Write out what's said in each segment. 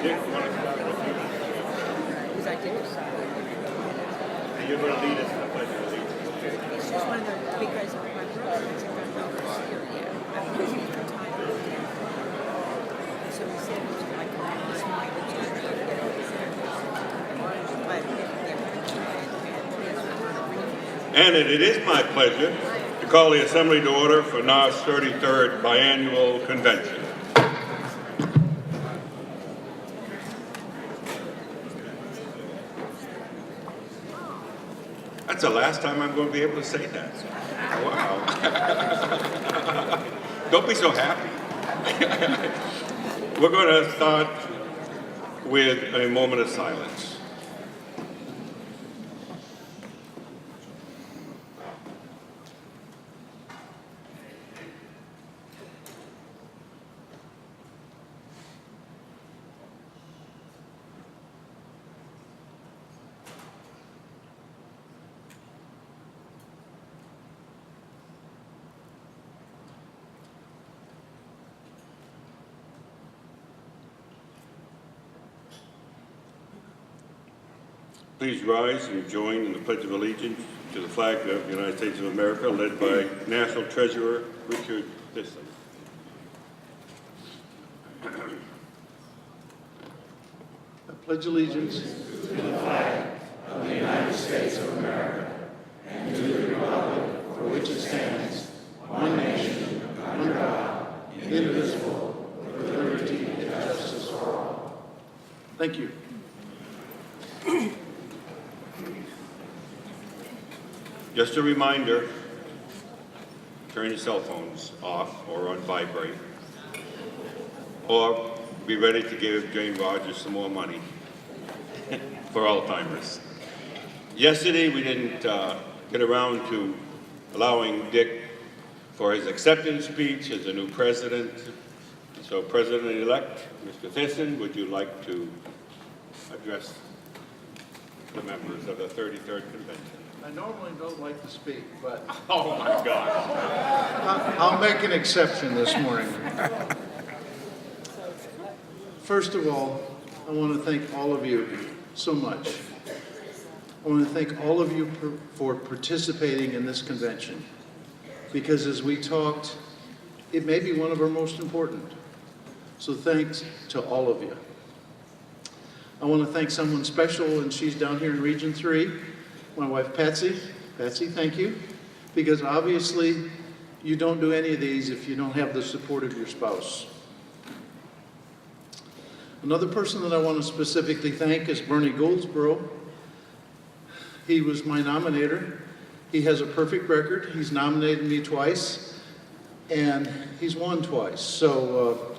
Dick, you want to start with you? Because I did decide. And you're going to lead us in the Pledge of Allegiance. Okay. It's just one of the, because my brother hasn't done over Syria. I'm losing for time of day. So he said it was like this might be just to get over there. But they're going to try And it is my pleasure to call the Assembly to order for NARFE's 33rd Biennial Convention. That's the last time I'm going to be able to say that. Wow. Don't be so happy. We're going to start with a moment of silence. Please rise and join in the Pledge of Allegiance to the flag of the United States of America, led by National Treasurer Richard Thistle. I pledge allegiance to the flag of the United States of America and to the republic for which it stands, one nation, under God, indivisible, with liberty and justice for all. Thank you. Just a reminder, turn your cell phones off or on vibrate, or be ready to give Jane Rogers some more money for Alzheimer's. Yesterday, we didn't get around to allowing Dick for his acceptance speech as the new president. So President-elect, Mr. Thyssen, would you like to address the members of the 33rd Convention? I normally don't like to speak, but Oh my God. I'll make an exception this morning. First of all, I want to thank all of you so much. I want to thank all of you for participating in this convention, because as we talked, it may be one of our most important. So thanks to all of you. I want to thank someone special, and she's down here in Region 3, my wife Patsy. Patsy, thank you, because obviously you don't do any of these if you don't have the support of your spouse. Another person that I want to specifically thank is Bernie Goldsboro. He was my nominator. He has a perfect record. He's nominated me twice, and he's won twice. So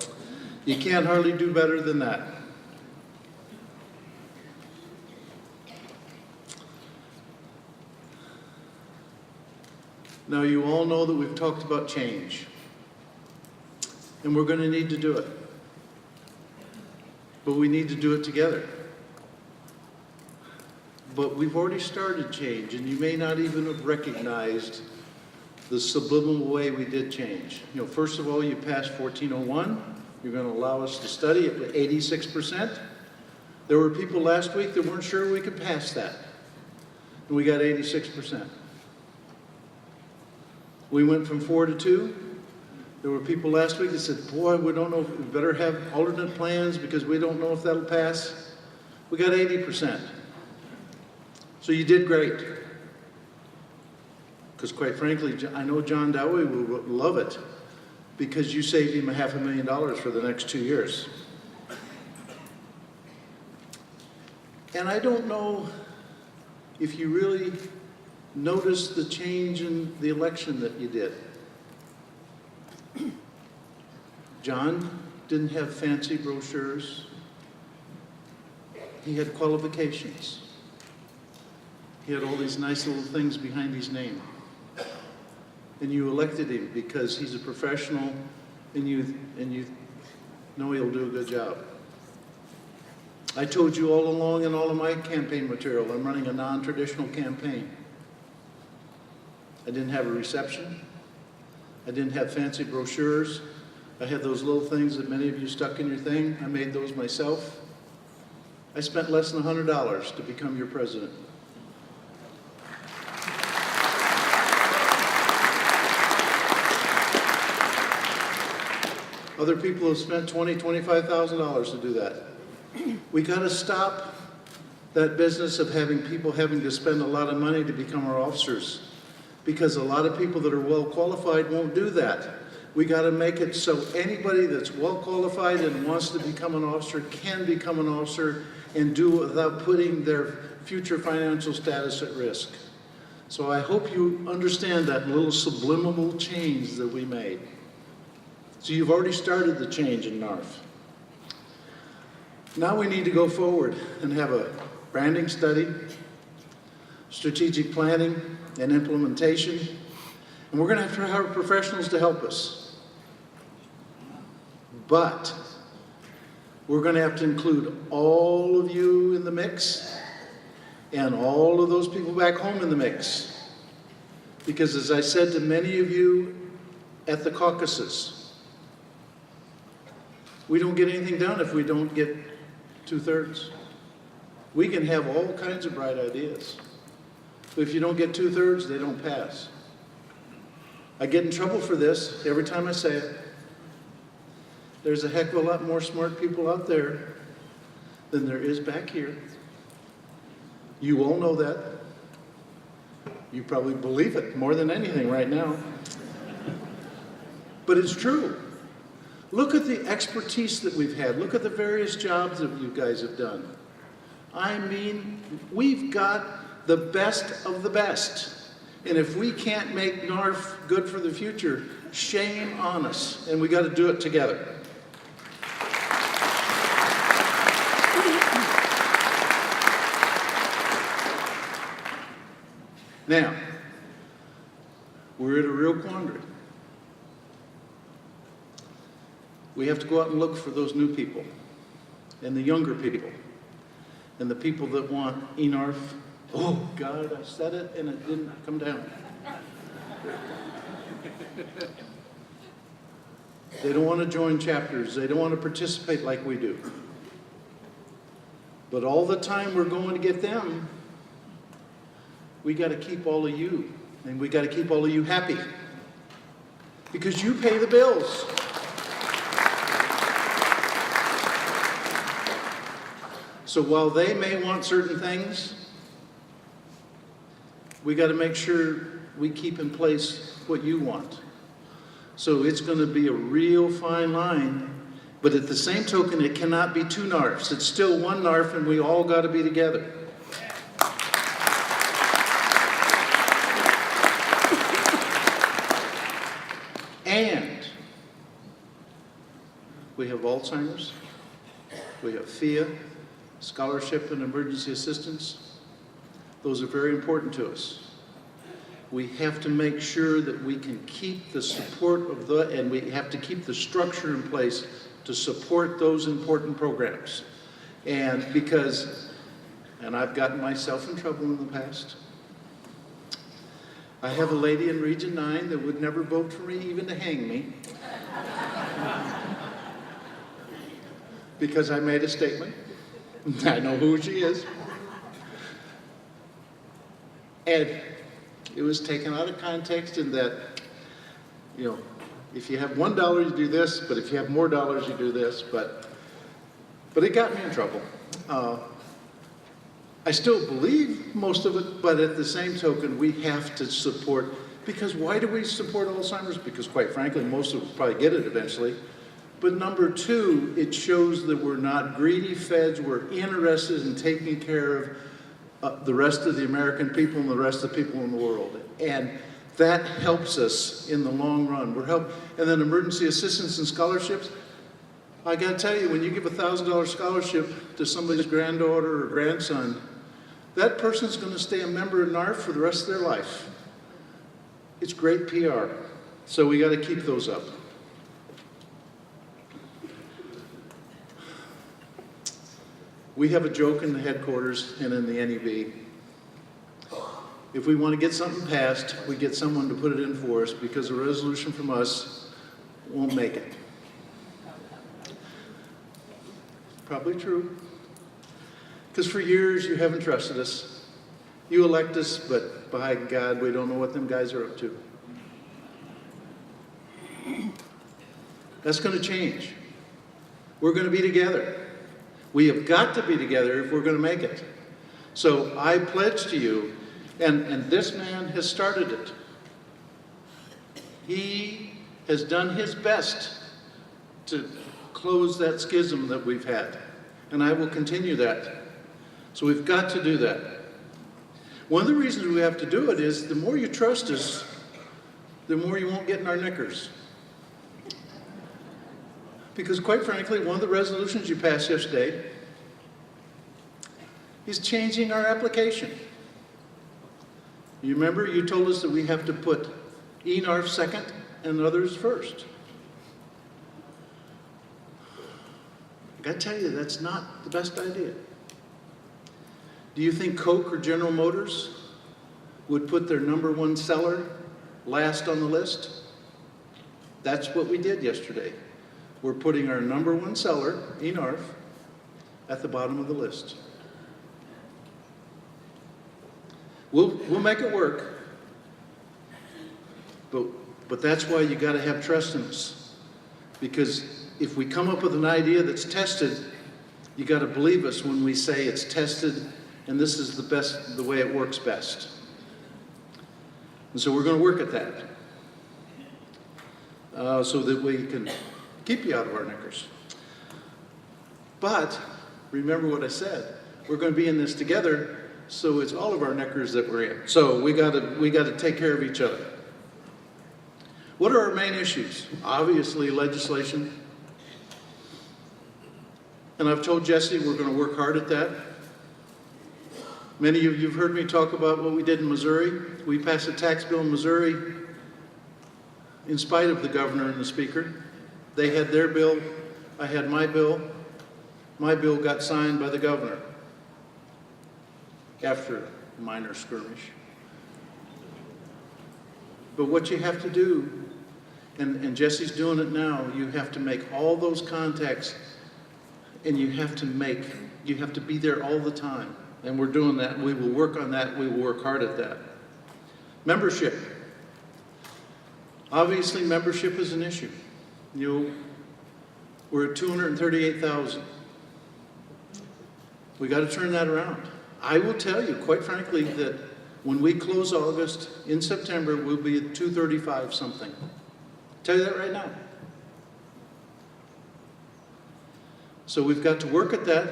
you can't hardly do better than that. Now, you all know that we've talked about change, and we're going to need to do it. But we need to do it together. But we've already started change, and you may not even have recognized the subliminal way we did change. You know, first of all, you passed 1401. You're going to allow us to study at 86%. There were people last week that weren't sure we could pass that, and we got 86%. We went from 4 to 2. There were people last week that said, boy, we don't know, if we better have alternate plans because we don't know if that'll pass. We got 80%. So you did great. Because quite frankly, I know John Dowie will love it because you saved him $500,000 for the next 2 years. And I don't know if you really noticed the change in the election that you did. John didn't have fancy brochures. He had qualifications. He had all these nice little things behind his name. And you elected him because he's a professional and you know he'll do a good job. I told you all along in all of my campaign material, I'm running a non-traditional campaign. I didn't have a reception. I didn't have fancy brochures. I had those little things that many of you stuck in your thing. I made those myself. I spent less than $100 to become your president. Other people have spent $20,000, $25,000 to do that. We got to stop that business of having people having to spend a lot of money to become our officers, because a lot of people that are well qualified won't do that. We got to make it so anybody that's well qualified and wants to become an officer can become an officer and do it without putting their future financial status at risk. So I hope you understand that little subliminal change that we made. So you've already started the change in NARFE. Now we need to go forward and have a branding study, strategic planning and implementation, and we're going to have to hire professionals to help us. But we're going to have to include all of you in the mix and all of those people back home in the mix. Because as I said to many of you at the caucuses, we don't get anything done if we don't get 2/3. We can have all kinds of bright ideas, but if you don't get 2/3, they don't pass. I get in trouble for this every time I say it. There's a heck of a lot more smart people out there than there is back here. You all know that. You probably believe it more than anything right now. But it's true. Look at the expertise that we've had. Look at the various jobs that you guys have done. I mean, we've got the best of the best. And if we can't make NARFE good for the future, shame on us. And we got to do it together. Now, we're at a real quandary. We have to go out and look for those new people and the younger people and the people that want NARFE. Oh, God, I said it and it didn't come down. They don't want to join chapters. They don't want to participate like we do. But all the time we're going to get them, we got to keep all of you, and we got to keep all of you happy, because you pay the bills. So while they may want certain things, we got to make sure we keep in place what you want. So it's going to be a real fine line, but at the same token, it cannot be two NARFs. It's still one NARFE, and we all got to be together. And we have Alzheimer's, we have FIA, scholarship and emergency assistance. Those are very important to us. We have to make sure that we can keep the support of and we have to keep the structure in place to support those important programs. And I've gotten myself in trouble in the past. I have a lady in Region 9 that would never vote for me, even to hang me, because I made a statement. I know who she is. And it was taken out of context in that, you know, if you have $1, you do this, but if you have more dollars, you do this. But it got me in trouble. I still believe most of it, but at the same token, we have to support, because why do we support Alzheimer's? Because quite frankly, most of us probably get it eventually. But number two, it shows that we're not greedy feds. We're interested in taking care of the rest of the American people and the rest of the people in the world. And that helps us in the long run. And then emergency assistance and scholarships. I got to tell you, when you give a $1,000 scholarship to somebody's granddaughter or grandson, that person's going to stay a member of NARFE for the rest of their life. It's great PR. So we got to keep those up. We have a joke in the headquarters and in the NEB. If we want to get something passed, we get someone to put it in for us, because a resolution from us won't make it. Probably true. Because for years you haven't trusted us. You elect us, but by God, we don't know what them guys are up to. That's going to change. We're going to be together. We have got to be together if we're going to make it. So I pledge to you, and this man has started it. He has done his best to close that schism that we've had. And I will continue that. So we've got to do that. One of the reasons we have to do it is the more you trust us, the more you won't get in our knickers. Because quite frankly, one of the resolutions you passed yesterday is changing our application. You remember you told us that we have to put NARFE second and others first. I gotta tell you, that's not the best idea. Do you think Coke or General Motors would put their #1 seller last on the list? That's what we did yesterday. We're putting our #1 seller, NARFE, at the bottom of the list. We'll make it work, but that's why you got to have trust in us. Because if we come up with an idea that's tested, you got to believe us when we say it's tested and this is the way it works best. And so we're going to work at that so that we can keep you out of our knickers. But remember what I said. We're going to be in this together, so it's all of our knickers that we're in. So we got to take care of each other. What are our main issues? Obviously, legislation. And I've told Jesse we're going to work hard at that. Many of you have heard me talk about what we did in Missouri. We passed a tax bill in Missouri in spite of the governor and the speaker. They had their bill, I had my bill. My bill got signed by the governor after a minor skirmish. But what you have to do, and Jesse's doing it now, you have to make all those contacts, and you have to be there all the time. And we're doing that. We will work on that. We will work hard at that. Membership. Obviously, membership is an issue. We're at 238,000. We got to turn that around. I will tell you, quite frankly, that when we close August, in September, we'll be at 235 something. Tell you that right now. So we've got to work at that.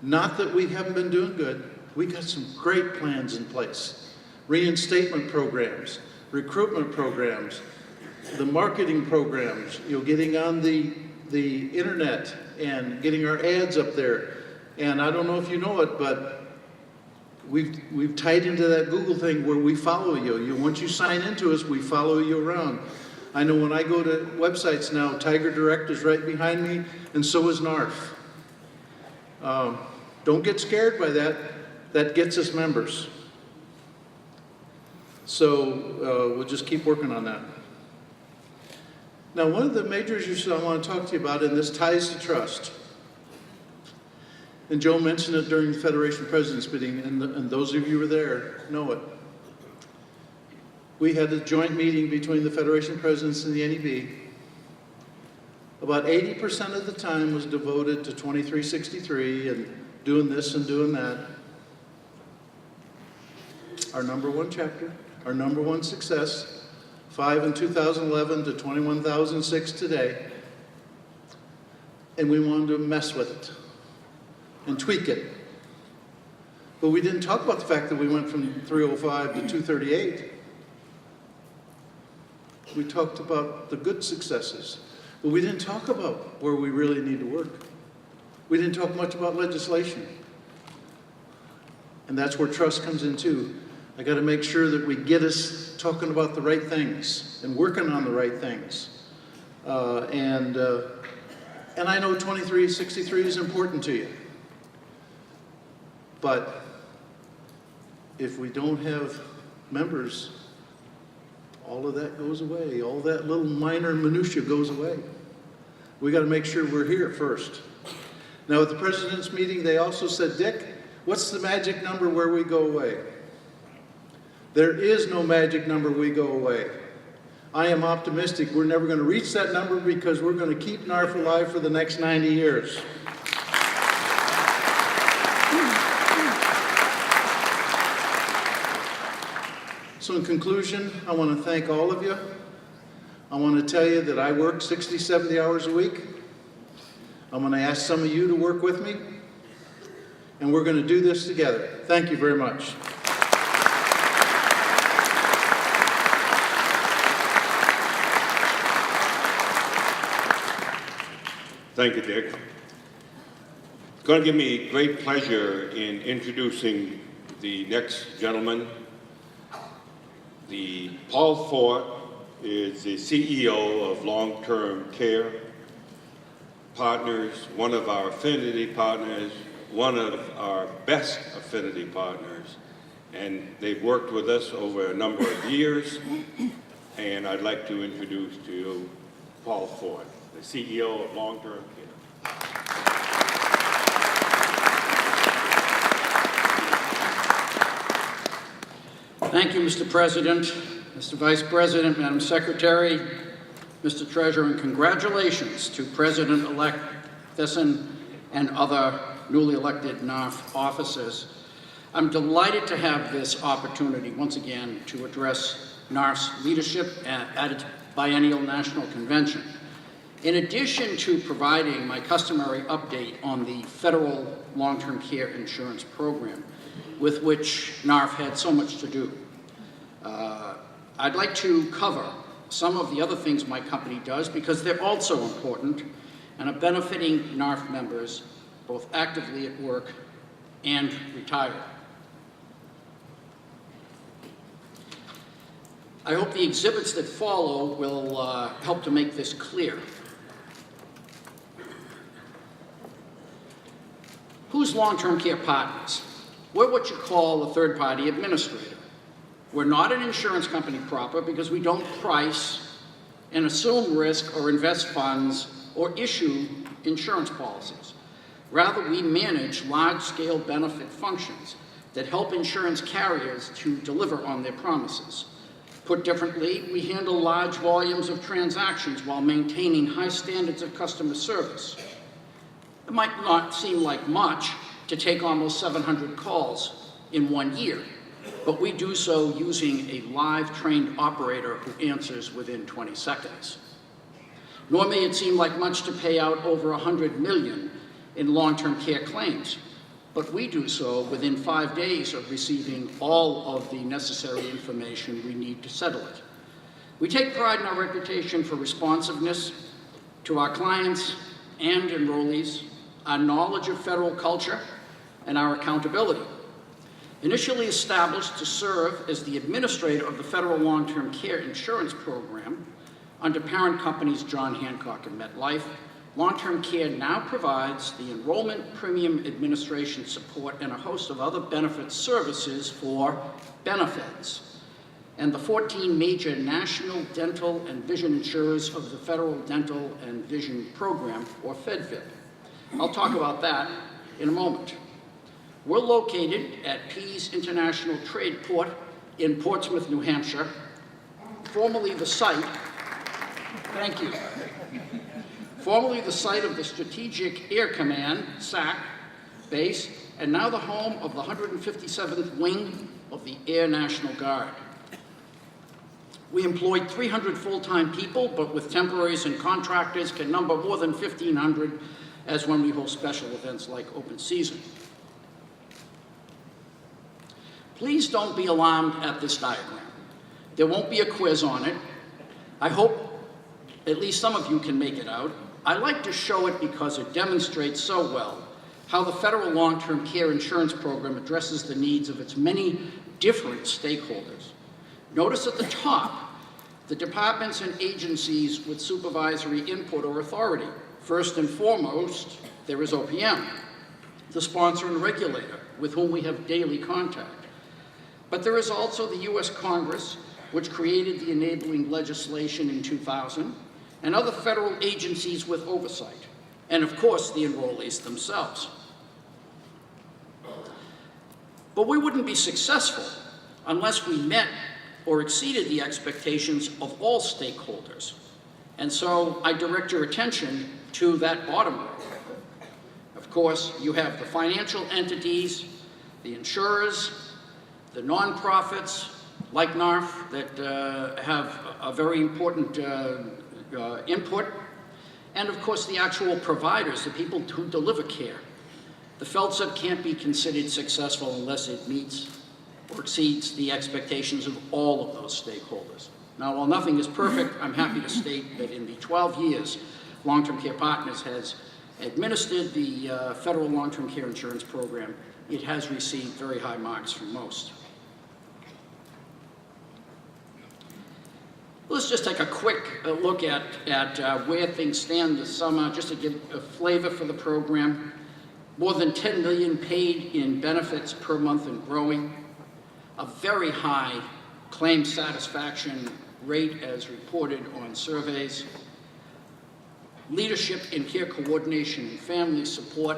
Not that we haven't been doing good. We got some great plans in place. Reinstatement programs, recruitment programs, the marketing programs, getting on the internet and getting our ads up there. And I don't know if you know it, but we've tied into that Google thing where we follow you. Once you sign into us, we follow you around. I know when I go to websites now, Tiger Direct is right behind me, and so is NARFE. Don't get scared by that. That gets us members. So we'll just keep working on that. Now, one of the major issues I want to talk to you about, and this ties to trust, and Joe mentioned it during the Federation President's meeting, and those of you who were there know it. We had a joint meeting between the Federation Presidents and the NEB. About 80% of the time was devoted to 2363 and doing this and doing that. Our #1 chapter, our #1 success, 5 in 2011 to 21,006 today. And we wanted to mess with it and tweak it. But we didn't talk about the fact that we went from 305 to 238. We talked about the good successes, but we didn't talk about where we really need to work. We didn't talk much about legislation. And that's where trust comes in too. I got to make sure that we get us talking about the right things and working on the right things. And I know 2363 is important to you. But if we don't have members, all of that goes away. All that little minor minutia goes away. We got to make sure we're here first. Now, at the president's meeting, they also said, Dick, What's the magic number where we go away? There is no magic number we go away. I am optimistic we're never going to reach that number because we're going to keep NARFE alive for the next 90 years. So in conclusion, I want to thank all of you. I want to tell you that I work 60, 70 hours a week. I'm going to ask some of you to work with me, and we're going to do this together. Thank you very much. Thank you, Dick. It's going to give me great pleasure in introducing the next gentleman. Paul Fort is the CEO of Long-Term Care Partners, one of our affinity partners, one of our best affinity partners, and they've worked with us over a number of years, and I'd like to introduce to you Paul Fort, the CEO of Long-Term Care. Thank you, Mr. President, Mr. Vice President, Madam Secretary, Mr. Treasurer, and congratulations to President-elect Thiessen and other newly elected NARFE officers. I'm delighted to have this opportunity once again to address NARFE's leadership at its Biennial National Convention. In addition to providing my customary update on the federal long-term care insurance program, with which NARFE had so much to do, I'd like to cover some of the other things my company does because they're also important and are benefiting NARFE members both actively at work and retired. I hope the exhibits that follow will help to make this clear. Who's Long-Term Care Partners? We're what you call a third-party administrator. We're not an insurance company proper because we don't price and assume risk or invest funds or issue insurance policies. Rather, we manage large-scale benefit functions that help insurance carriers to deliver on their promises. Put differently, we handle large volumes of transactions while maintaining high standards of customer service. It might not seem like much to take almost 700 calls in 1 year, but we do so using a live trained operator who answers within 20 seconds. Nor may it seem like much to pay out over $100 million in long-term care claims, but we do so within 5 days of receiving all of the necessary information we need to settle it. We take pride in our reputation for responsiveness to our clients and enrollees, our knowledge of federal culture, and our accountability. Initially established to serve as the administrator of the federal long-term care insurance program under parent companies John Hancock and MetLife, long-term care now provides the enrollment, premium administration support, and a host of other benefit services for benefits, and the 14 major national dental and vision insurers of the Federal Dental and Vision Program, or FEDVIP. I'll talk about that in a moment. We're located at Pease International Trade Port in Portsmouth, New Hampshire, formerly the site, thank you, formerly the site of the Strategic Air Command, SAC, base, and now the home of the 157th Wing of the Air National Guard. We employed 300 full-time people, but with temporaries and contractors can number more than 1,500 as when we host special events like open season. Please don't be alarmed at this diagram. There won't be a quiz on it. I hope at least some of you can make it out. I like to show it because it demonstrates so well how the federal long-term care insurance program addresses the needs of its many different stakeholders. Notice at the top, the departments and agencies with supervisory input or authority. First and foremost, there is OPM, the sponsor and regulator with whom we have daily contact. But there is also the U.S. Congress, which created the enabling legislation in 2000, and other federal agencies with oversight, and of course the enrollees themselves. But we wouldn't be successful unless we met or exceeded the expectations of all stakeholders. And so I direct your attention to that bottom row. Of course, you have the financial entities, the insurers, the nonprofits like NARFE that have a very important input, and of course the actual providers, the people who deliver care. The FLTCIP can't be considered successful unless it meets or exceeds the expectations of all of those stakeholders. Now, while nothing is perfect, I'm happy to state that in the 12 years Long-Term Care Partners has administered the federal long-term care insurance program, it has received very high marks from most. Let's just take a quick look at where things stand this summer, just to give a flavor for the program. More than 10 million paid in benefits per month and growing. A very high claim satisfaction rate as reported on surveys. Leadership in care coordination and family support.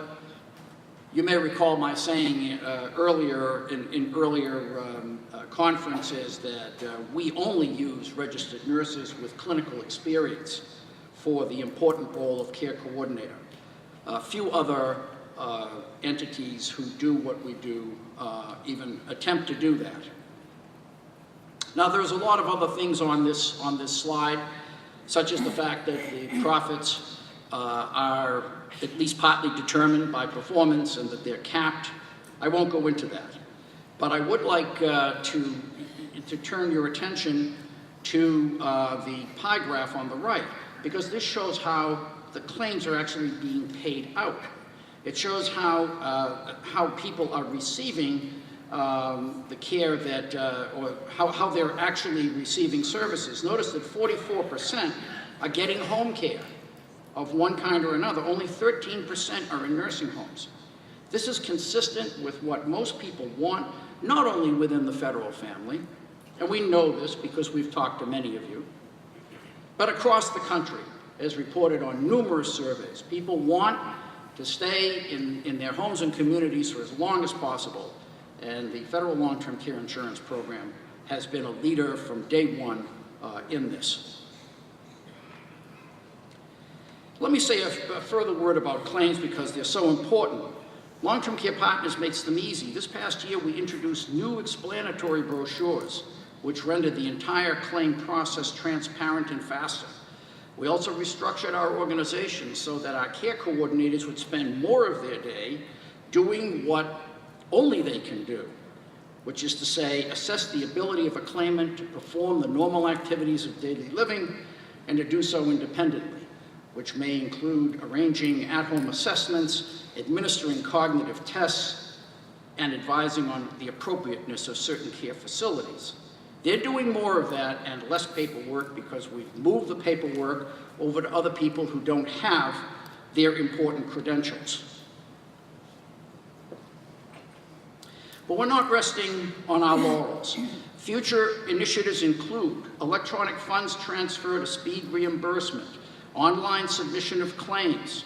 You may recall my saying earlier in earlier conferences that we only use registered nurses with clinical experience for the important role of care coordinator. Few other entities who do what we do even attempt to do that. Now, there's a lot of other things on this slide, such as the fact that the profits are at least partly determined by performance and that they're capped. I won't go into that. But I would like to turn your attention to the pie graph on the right, because this shows how the claims are actually being paid out. It shows how people are receiving the care that, or how they're actually receiving services. Notice that 44% are getting home care of one kind or another. Only 13% are in nursing homes. This is consistent with what most people want, not only within the federal family, and we know this because we've talked to many of you, but across the country, as reported on numerous surveys. People want to stay in their homes and communities for as long as possible, and the federal long-term care insurance program has been a leader from day one in this. Let me say a further word about claims because they're so important. Long-Term Care Partners makes them easy. This past year, we introduced new explanatory brochures, which rendered the entire claim process transparent and faster. We also restructured our organization so that our care coordinators would spend more of their day doing what only they can do, which is to say, assess the ability of a claimant to perform the normal activities of daily living and to do so independently, which may include arranging at-home assessments, administering cognitive tests, and advising on the appropriateness of certain care facilities. They're doing more of that and less paperwork because we've moved the paperwork over to other people who don't have their important credentials. But we're not resting on our laurels. Future initiatives include electronic funds transfer to speed reimbursement, online submission of claims,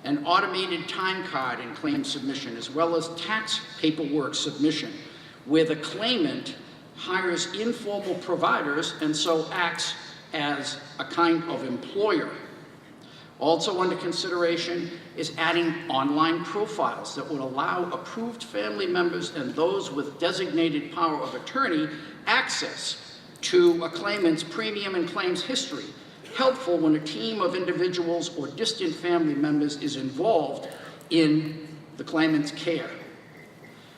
an automated time card and claim submission, as well as tax paperwork submission, where the claimant hires informal providers and so acts as a kind of employer. Also under consideration is adding online profiles that would allow approved family members and those with designated power of attorney access to a claimant's premium and claims history, helpful when a team of individuals or distant family members is involved in the claimant's care.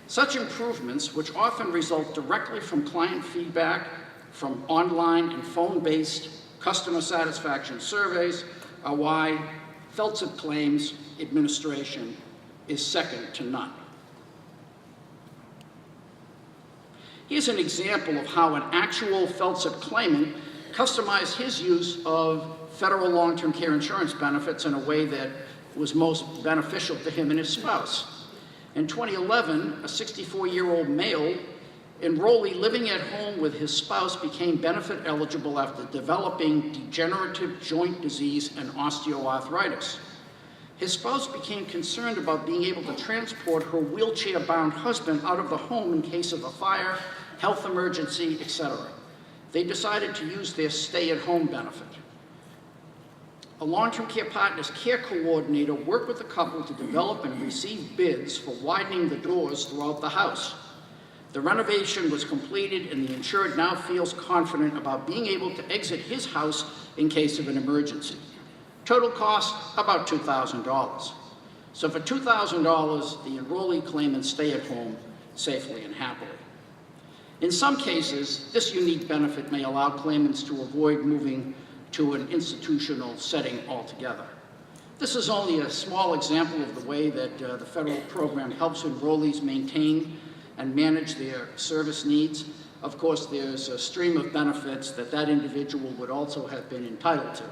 Such improvements, which often result directly from client feedback, from online and phone-based customer satisfaction surveys, are why FLTCIP claims administration is second to none. Here's an example of how an actual FLTCIP claimant customized his use of federal long-term care insurance benefits in a way that was most beneficial to him and his spouse. In 2011, a 64-year-old male enrollee living at home with his spouse became benefit eligible after developing degenerative joint disease and osteoarthritis. his spouse became concerned about being able to transport her wheelchair-bound husband out of the home in case of a fire, health emergency, etc. They decided to use their stay-at-home benefit. A long-term care partner's care coordinator worked with the couple to develop and receive bids for widening the doors throughout the house. The renovation was completed, and the insured now feels confident about being able to exit his house in case of an emergency. Total cost, about $2,000. So for $2,000, the enrollee claimant stay at home safely and happily. In some cases, this unique benefit may allow claimants to avoid moving to an institutional setting altogether. This is only a small example of the way that the federal program helps enrollees maintain and manage their service needs. Of course, there's a stream of benefits that that individual would also have been entitled to.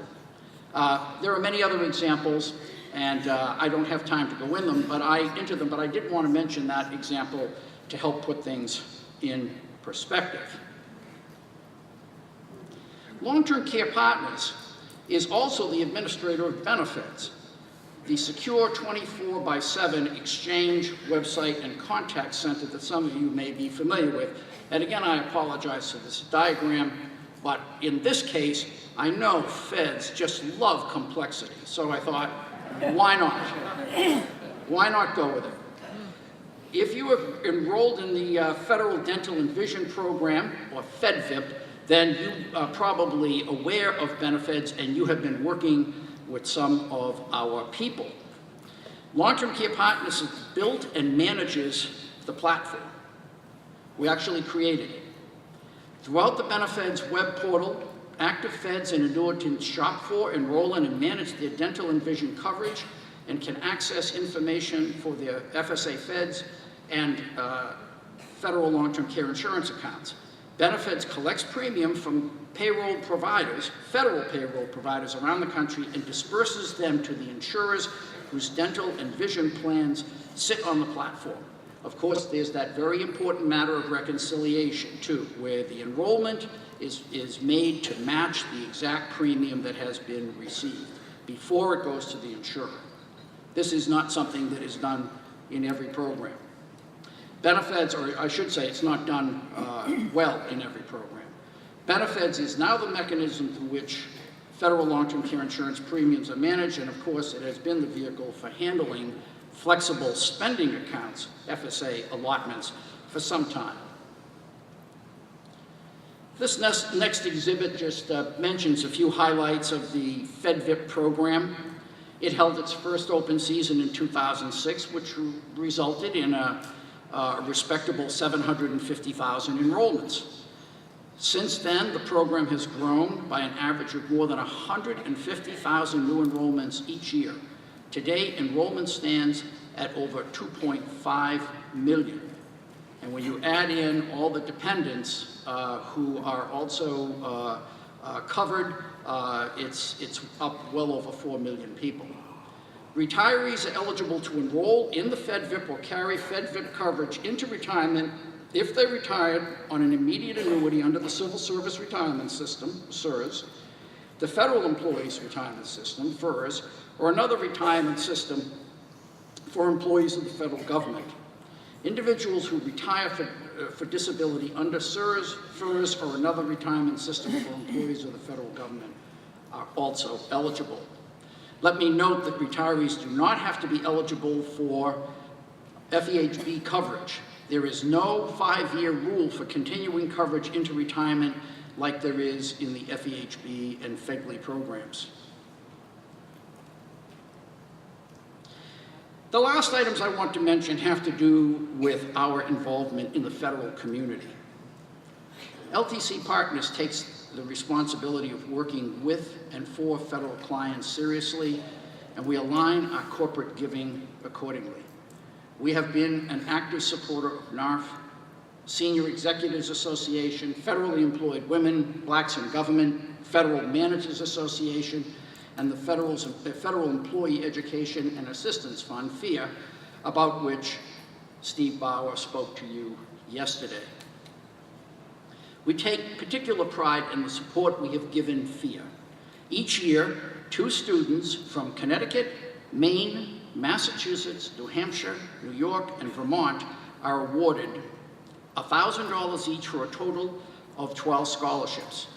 There are many other examples, and I don't have time to go into them, but I did want to mention that example to help put things in perspective. Long-term care partners is also the administrator of benefits. The secure 24/7 exchange website and contact center that some of you may be familiar with. And again, I apologize for this diagram, but in this case, I know feds just love complexity. So I thought, why not? Why not go with it? If you are enrolled in the Federal Dental and Vision Program, or FedVIP, then you are probably aware of benefits and you have been working with some of our people. Long-term care partners built and manages the platform. We actually created it. Throughout the benefits web portal, active feds and annuitants shop for, enroll in, and manage their dental and vision coverage and can access information for their FSA feds and federal long-term care insurance accounts. Benefits collects premium from payroll providers, federal payroll providers around the country, and disperses them to the insurers whose dental and vision plans sit on the platform. Of course, there's that very important matter of reconciliation too, where the enrollment is made to match the exact premium that has been received before it goes to the insurer. This is not something that is done in every program. Benefits, or I should say it's not done well in every program. Benefits is now the mechanism through which federal long-term care insurance premiums are managed, and of course it has been the vehicle for handling flexible spending accounts, FSA allotments, for some time. This next exhibit just mentions a few highlights of the FedVIP program. It held its first open season in 2006, which resulted in a respectable 750,000 enrollments. Since then, the program has grown by an average of more than 150,000 new enrollments each year. Today, enrollment stands at over 2.5 million. And when you add in all the dependents who are also covered, it's up well over 4 million people. Retirees are eligible to enroll in the FedVIP or carry FedVIP coverage into retirement if they retired on an immediate annuity under the Civil Service Retirement System, CSRS, the Federal Employees Retirement System, FERS, or another retirement system for employees of the federal government. Individuals who retire for disability under CSRS, FERS, or another retirement system for employees of the federal government are also eligible. Let me note that retirees do not have to be eligible for FEHB coverage. There is no 5-year rule for continuing coverage into retirement like there is in the FEHB and FEGLI programs. The last items I want to mention have to do with our involvement in the federal community. LTC Partners takes the responsibility of working with and for federal clients seriously, and we align our corporate giving accordingly. We have been an active supporter of NARFE, Senior Executives Association, Federally Employed Women, Blacks in Government, Federal Managers Association, and the Federal Employee Education and Assistance Fund, FEA, about which Steve Bauer spoke to you yesterday. We take particular pride in the support we have given FEA. Each year, 2 students from Connecticut, Maine, Massachusetts, New Hampshire, New York, and Vermont are awarded $1,000 each for a total of 12 scholarships.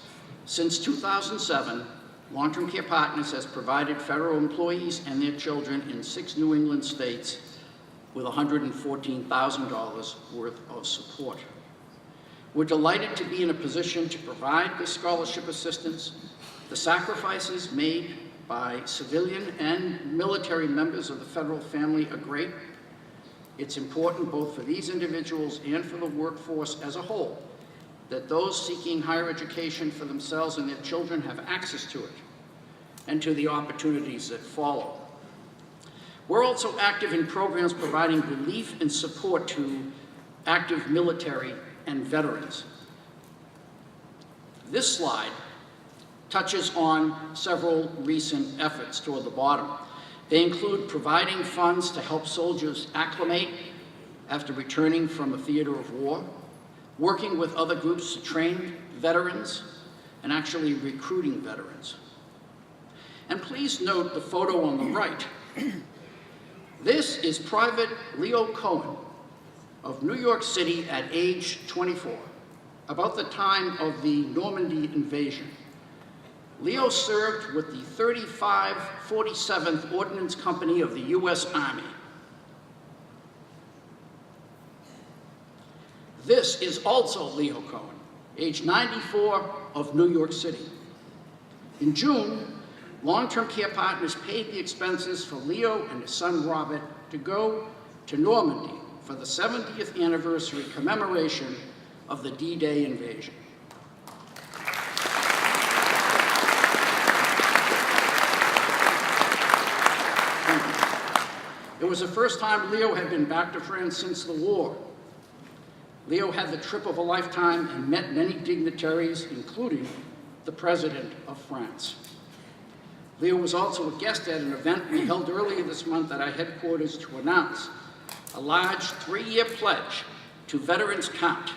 Since 2007, Long-Term Care Partners has provided federal employees and their children in 6 New England states with $114,000 worth of support. We're delighted to be in a position to provide this scholarship assistance. The sacrifices made by civilian and military members of the federal family are great. It's important both for these individuals and for the workforce as a whole that those seeking higher education for themselves and their children have access to it and to the opportunities that follow. We're also active in programs providing relief and support to active military and veterans. This slide touches on several recent efforts toward the bottom. They include providing funds to help soldiers acclimate after returning from a theater of war, working with other groups to train veterans, and actually recruiting veterans. And please note the photo on the right. This is Private Leo Cohen of New York City at age 24, about the time of the Normandy invasion. Leo served with the 3547th Ordnance Company of the U.S. Army. This is also Leo Cohen, age 94, of New York City. In June, Long-Term Care Partners paid the expenses for Leo and his son Robert to go to Normandy for the 70th anniversary commemoration of the D-Day invasion. It was the first time Leo had been back to France since the war. Leo had the trip of a lifetime and met many dignitaries, including the President of France. Leo was also a guest at an event we held earlier this month at our headquarters to announce a large 3-year pledge to Veterans Count,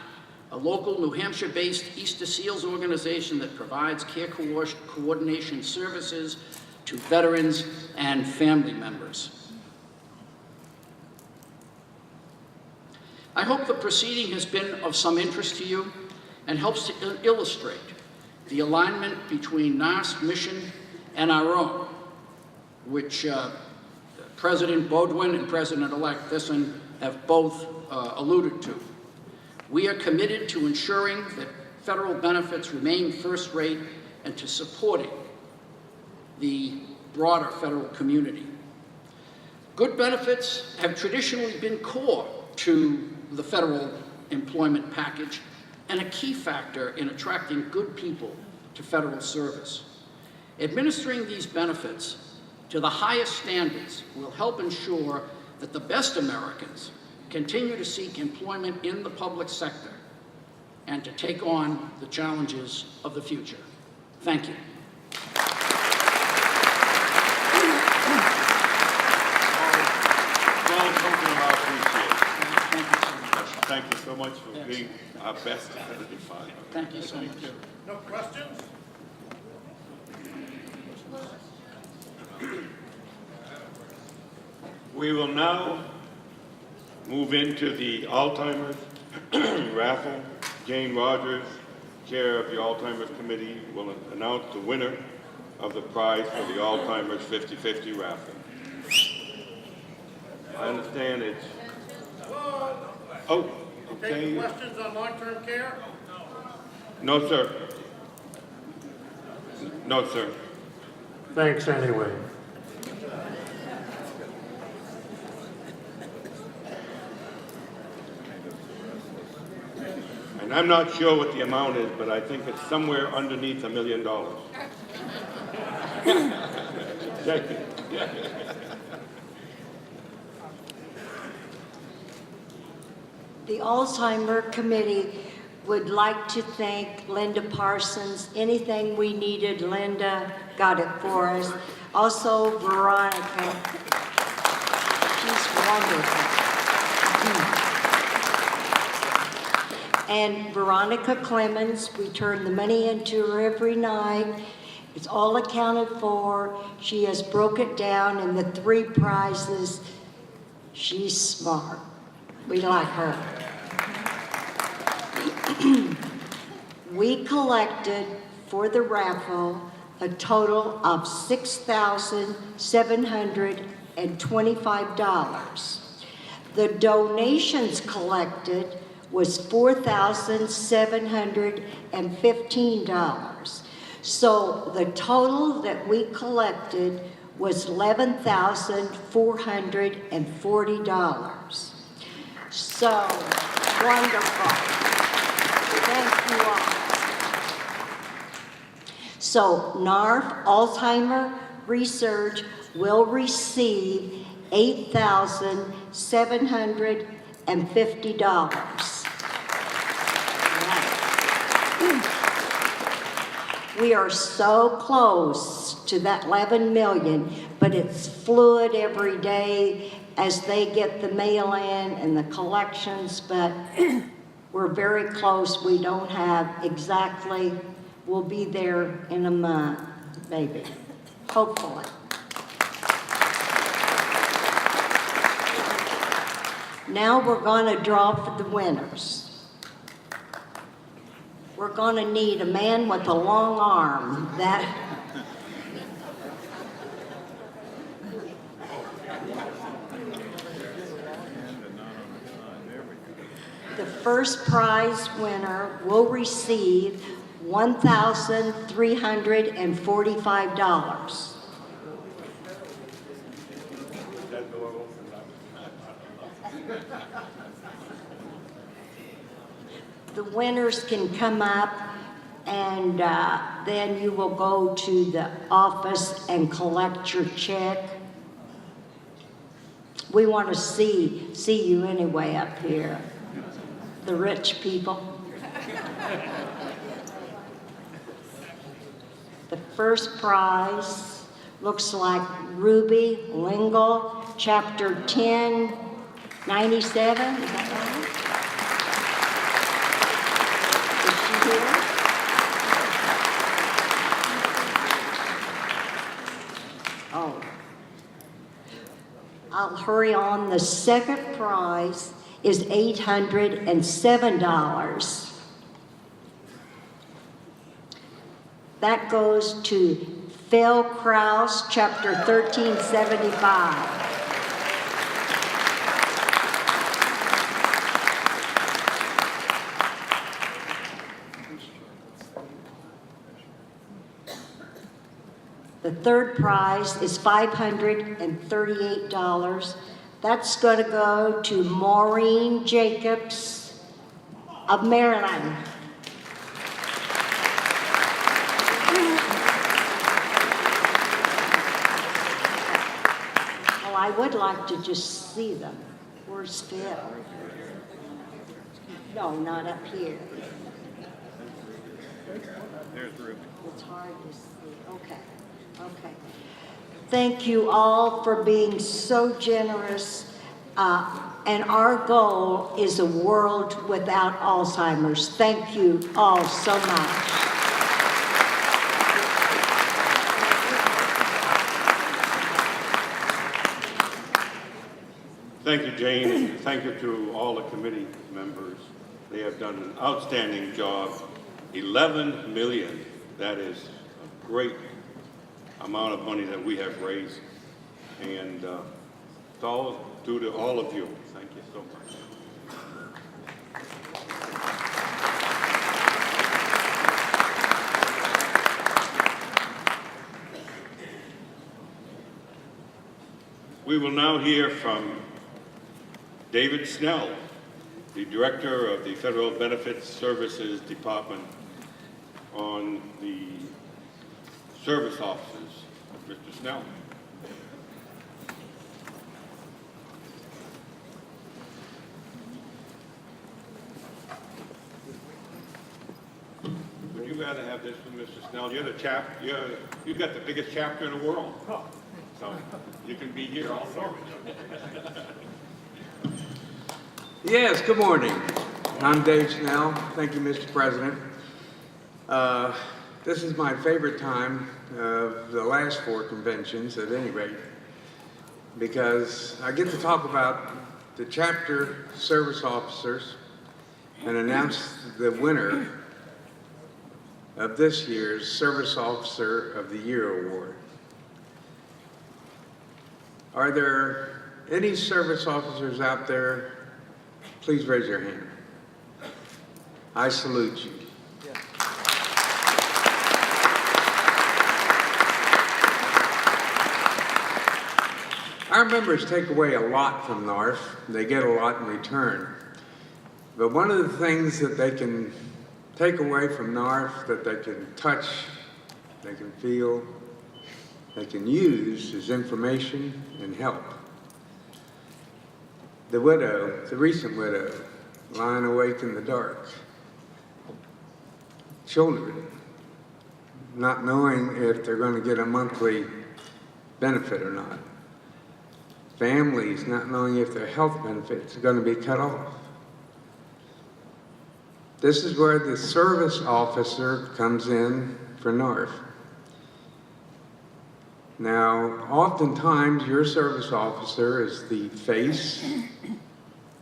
a local New Hampshire-based Easter Seals organization that provides care coordination services to veterans and family members. I hope the proceeding has been of some interest to you and helps to illustrate the alignment between NARFE's mission and our own, which President Beaudoin and President-elect Thyssen have both alluded to. We are committed to ensuring that federal benefits remain first rate and to supporting the broader federal community. Good benefits have traditionally been core to the federal employment package and a key factor in attracting good people to federal service. Administering these benefits to the highest standards will help ensure that the best Americans continue to seek employment in the public sector and to take on the challenges of the future. Thank you. Thank you so much for being our best competitive fighter. Thank you so much. No questions? We will now move into the Alzheimer's raffle. Jane Rogers, chair of the Alzheimer's Committee, will announce the winner of the prize for the Alzheimer's 50/50 raffle. I understand it's... Oh, Any okay. questions on long-term care? No, sir. No, sir. Thanks anyway. And I'm not sure what the amount is, but I think it's somewhere underneath $1 million. Thank you. The Alzheimer Committee would like to thank Linda Parsons. Anything we needed, Linda got it for us. Also, Veronica. She's wonderful. And Veronica Clemens, we turn the money into her every night. It's all accounted for. She has broke it down in the 3 prizes. She's smart. We like her. We collected for the raffle a total of $6,725. The donations collected was $4,715. So the total that we collected was $11,440. So wonderful. Thank you all. So NARFE Alzheimer Research will receive $8,750. We are so close to that 11 million, but it's fluid every day as they get the mail in and the collections, but we're very close. We don't have exactly, we'll be there in a month, maybe, hopefully. Now we're going to draw for the winners. We're going to need a man with a long arm. The first prize winner will receive $1,345. The winners can come up, and then you will go to the office and collect your check. We want to see you anyway up here, the rich people. The first prize looks like Ruby Lingle, Chapter 1097. Is that right? Oh, I'll hurry on. The second prize is $807. That goes to Phil Krause, Chapter 1375. The third prize is $538. That's going to go to Maureen Jacobs of Maryland. Well, I would like to just see them. Where's Phil? No, not up here. There's Ruby. It's hard to see. Okay. Okay. Thank you all for being so generous. And our goal is a world without Alzheimer's. Thank you all so much. Thank you, Jane, and thank you to all the committee members. They have done an outstanding job. 11 million, that is a great amount of money that we have raised, and it's all due to all of you. Thank you so much. We will now hear from David Snell, the Director of the Federal Benefits Services Department, on the service offices. Mr. Snell. Would you rather have this one, Mr. Snell? You're the you've got the biggest chapter in the world. So you can be here also. Yes, good morning. I'm Dave Snell. Thank you, Mr. President. This is my favorite time of the last 4 conventions at any rate, because I get to talk about the chapter service officers and announce the winner of this year's Service Officer of the Year Award. Are there any service officers out there? Please raise your hand. I salute you. Our members take away a lot from NARFE. They get a lot in return. But one of the things that they can take away from NARFE, that they can touch, they can feel, they can use, is information and help. The widow, the recent widow, lying awake in the dark. Children, not knowing if they're going to get a monthly benefit or not. Families not knowing if their health benefits are going to be cut off. This is where the service officer comes in for NARFE. Now, oftentimes your service officer is the face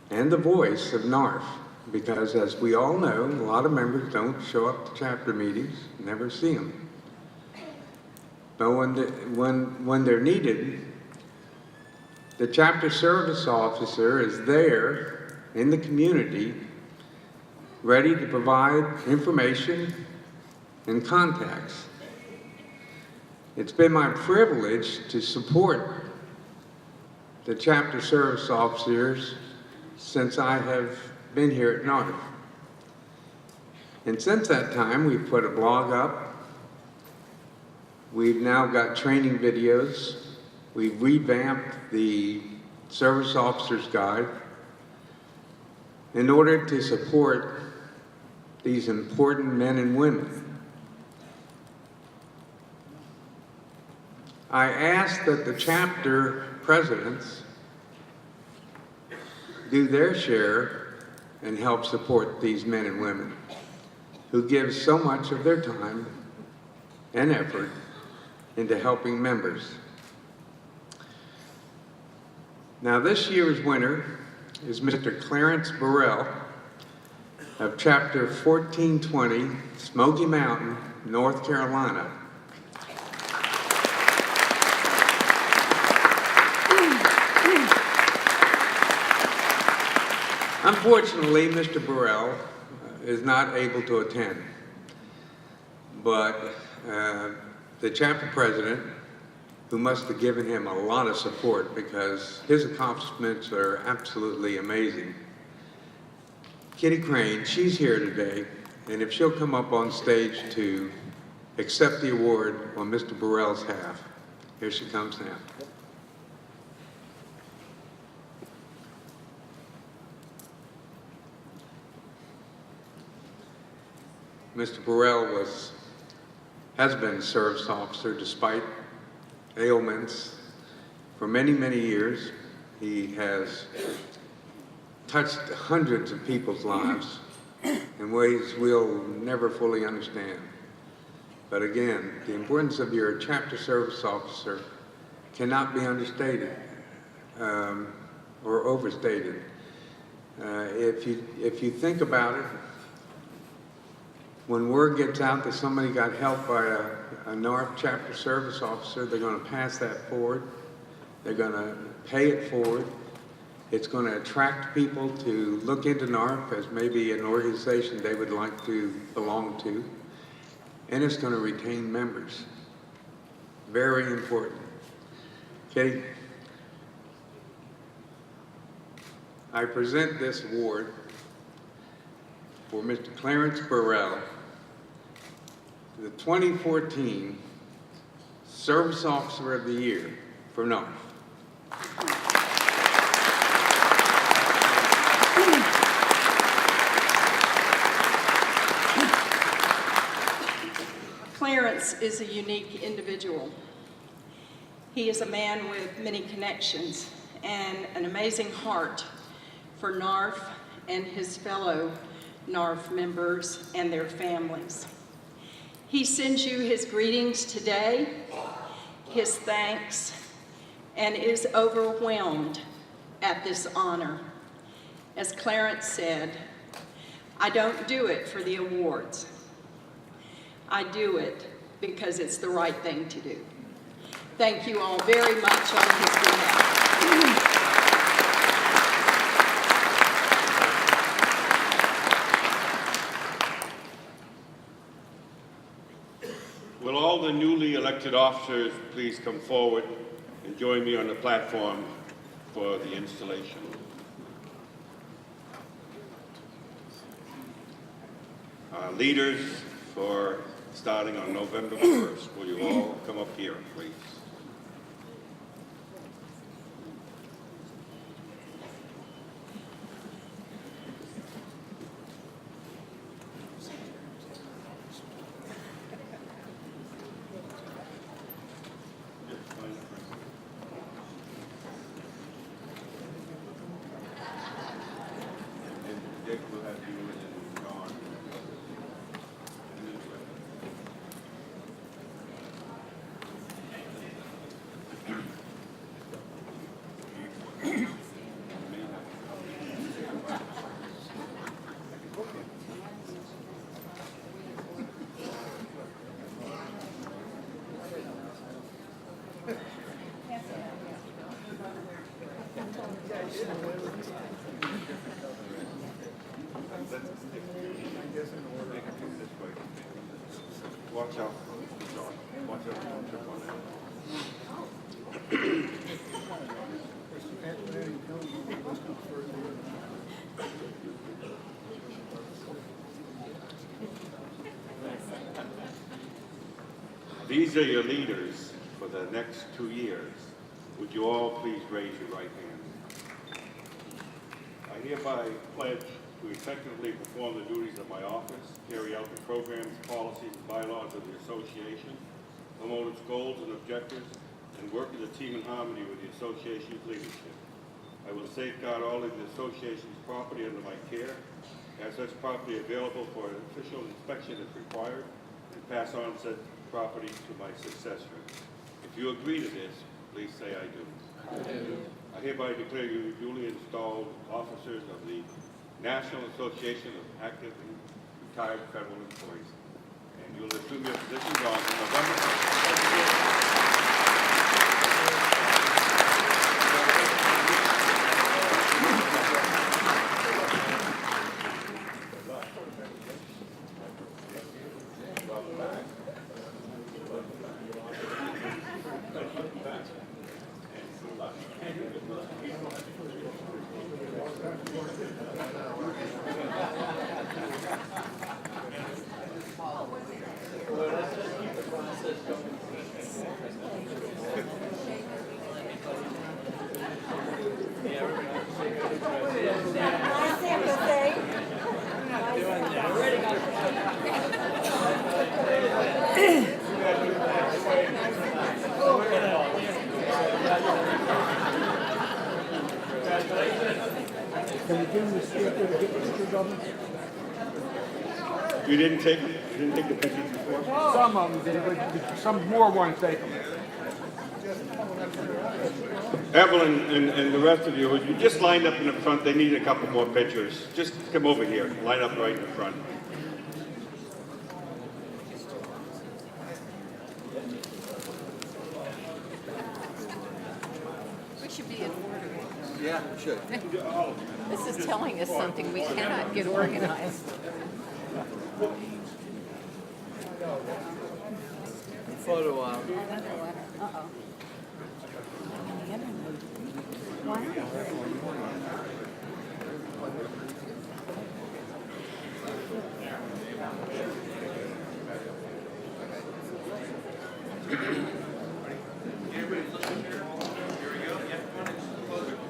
and the voice of NARFE, because as we all know, a lot of members don't show up to chapter meetings, never see them. But when they're needed, the chapter service officer is there in the community, ready to provide information and contacts. It's been my privilege to support the chapter service officers since I have been here at NARFE. And since that time, we've put a blog up. We've now got training videos. We've revamped the Service Officer's Guide in order to support these important men and women. I ask that the chapter presidents do their share and help support these men and women who give so much of their time and effort into helping members. Now, this year's winner is Mr. Clarence Burrell of Chapter 1420, Smoky Mountain, North Carolina. Unfortunately, Mr. Burrell is not able to attend, but the chapter president, who must have given him a lot of support because his accomplishments are absolutely amazing. Kitty Crane, she's here today, and if she'll come up on stage to accept the award on Mr. Burrell's behalf. Here she comes now. Mr. Burrell has been a service officer despite ailments for many, many years. He has touched hundreds of people's lives in ways we'll never fully understand. But again, the importance of your chapter service officer cannot be understated or overstated. If you think about it, when word gets out that somebody got help by a NARFE chapter service officer, they're going to pass that forward. They're going to pay it forward. It's going to attract people to look into NARFE as maybe an organization they would like to belong to. And it's going to retain members. Very important. Okay? I present this award for Mr. Clarence Burrell, the 2014 Service Officer of the Year for NARFE. Clarence is a unique individual. He is a man with many connections and an amazing heart for NARFE and his fellow NARFE members and their families. He sends you his greetings today, his thanks, and is overwhelmed at this honor. As Clarence said, I don't do it for the awards. I do it because it's the right thing to do. Thank you all very much on his behalf. Will all the newly elected officers please come forward and join me on the platform for the installation? Leaders, for starting on November 1st, will you all come up here, please? And Dick will have you and John. Watch out. Watch out. Don't trip on that. These are your leaders for the next 2 years. Would you all please raise your right hand? I hereby pledge to effectively perform the duties of my office, carry out the programs, policies, and bylaws of the association, promote its goals and objectives, and work as a team in harmony with the association's leadership. I will safeguard all of the association's property under my care, have such property available for an official inspection if required, and pass on said property to my successor. If you agree to this, please say I do. I do. I hereby declare you duly installed officers of the National Association of Active and Retired Federal Employees. And you'll assume your positions on November 1st. You didn't take the pictures before? Some of them did, but some more won't take them. Evelyn and the rest of you just lined up in the front. They need a couple more pictures. Just come over here. Line up right in the front. We should be in order. Yeah, should. This is telling us something. We cannot get organized. Photo op. Uh-oh.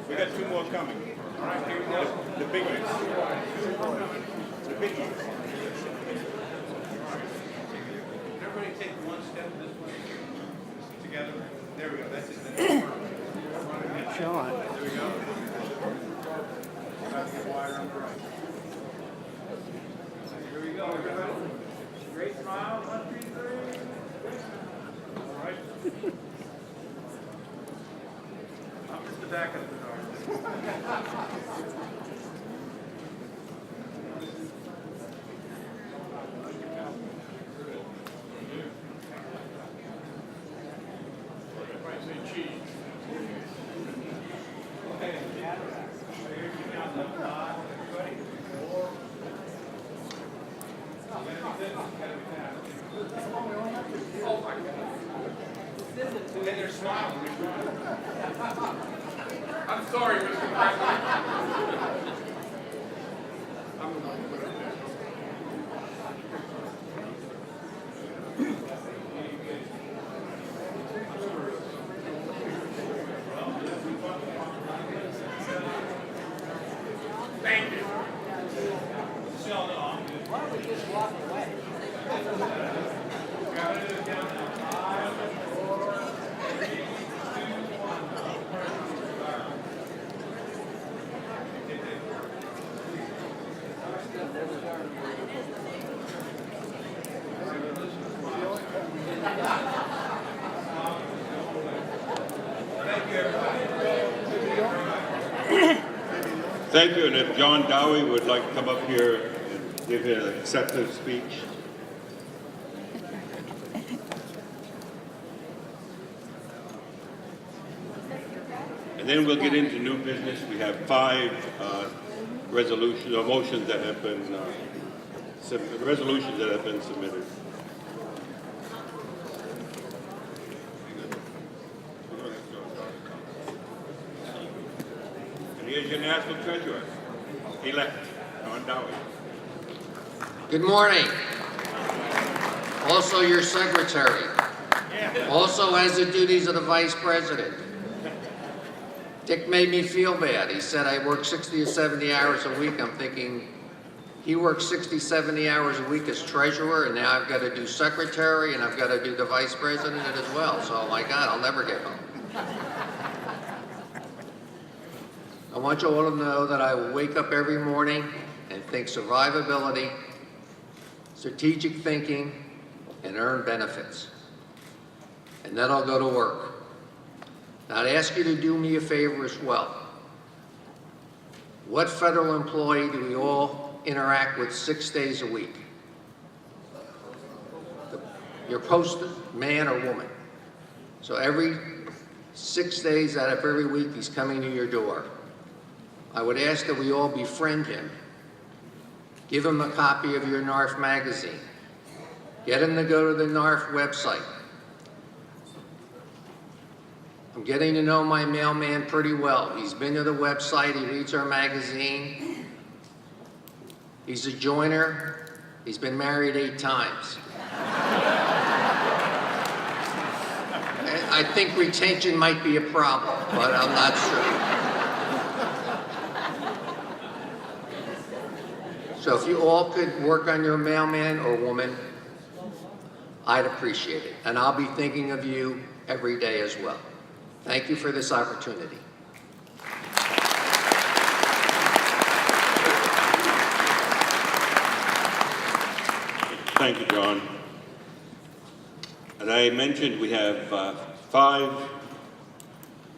We got 2 more coming. All right, here we go. The big ones. The big ones. Everybody take one step this way. Together. There we go. That's it. Sean. There we go. About to get wider on the right. Here we go, everybody. Great smile, 1, 2, 3. All right. I'm just the back of the door. And they're smiling. I'm sorry, Mr. President. Thank you. Why don't we just walk away? Thank you, and if John Dowie would like to come up here and give an acceptance speech. And then we'll get into new business. We have 5 resolutions, or motions that have been, resolutions that have been submitted. And here's your National Treasurer, elect, John Dowie. Good morning. Also your secretary. Also has the duties of the vice president. Dick made me feel bad. He said I work 60 or 70 hours a week. I'm thinking he works 60, 70 hours a week as treasurer, and now I've got to do secretary, and I've got to do the vice president as well. So, oh my God, I'll never get home. I want you all to know that I wake up every morning and think survivability, strategic thinking, and earn benefits. And then I'll go to work. Now, I'd ask you to do me a favor as well. What federal employee do we all interact with 6 days a week? You're posted, man or woman. So every 6 days out of every week, he's coming to your door. I would ask that we all befriend him. Give him a copy of your NARFE magazine. Get him to go to the NARFE website. I'm getting to know my mailman pretty well. He's been to the website, he reads our magazine. He's a joiner. He's been married 8 times. I think retention might be a problem, but I'm not sure. So if you all could work on your mailman or woman, I'd appreciate it. And I'll be thinking of you every day as well. Thank you for this opportunity. Thank you, John. And I mentioned we have 5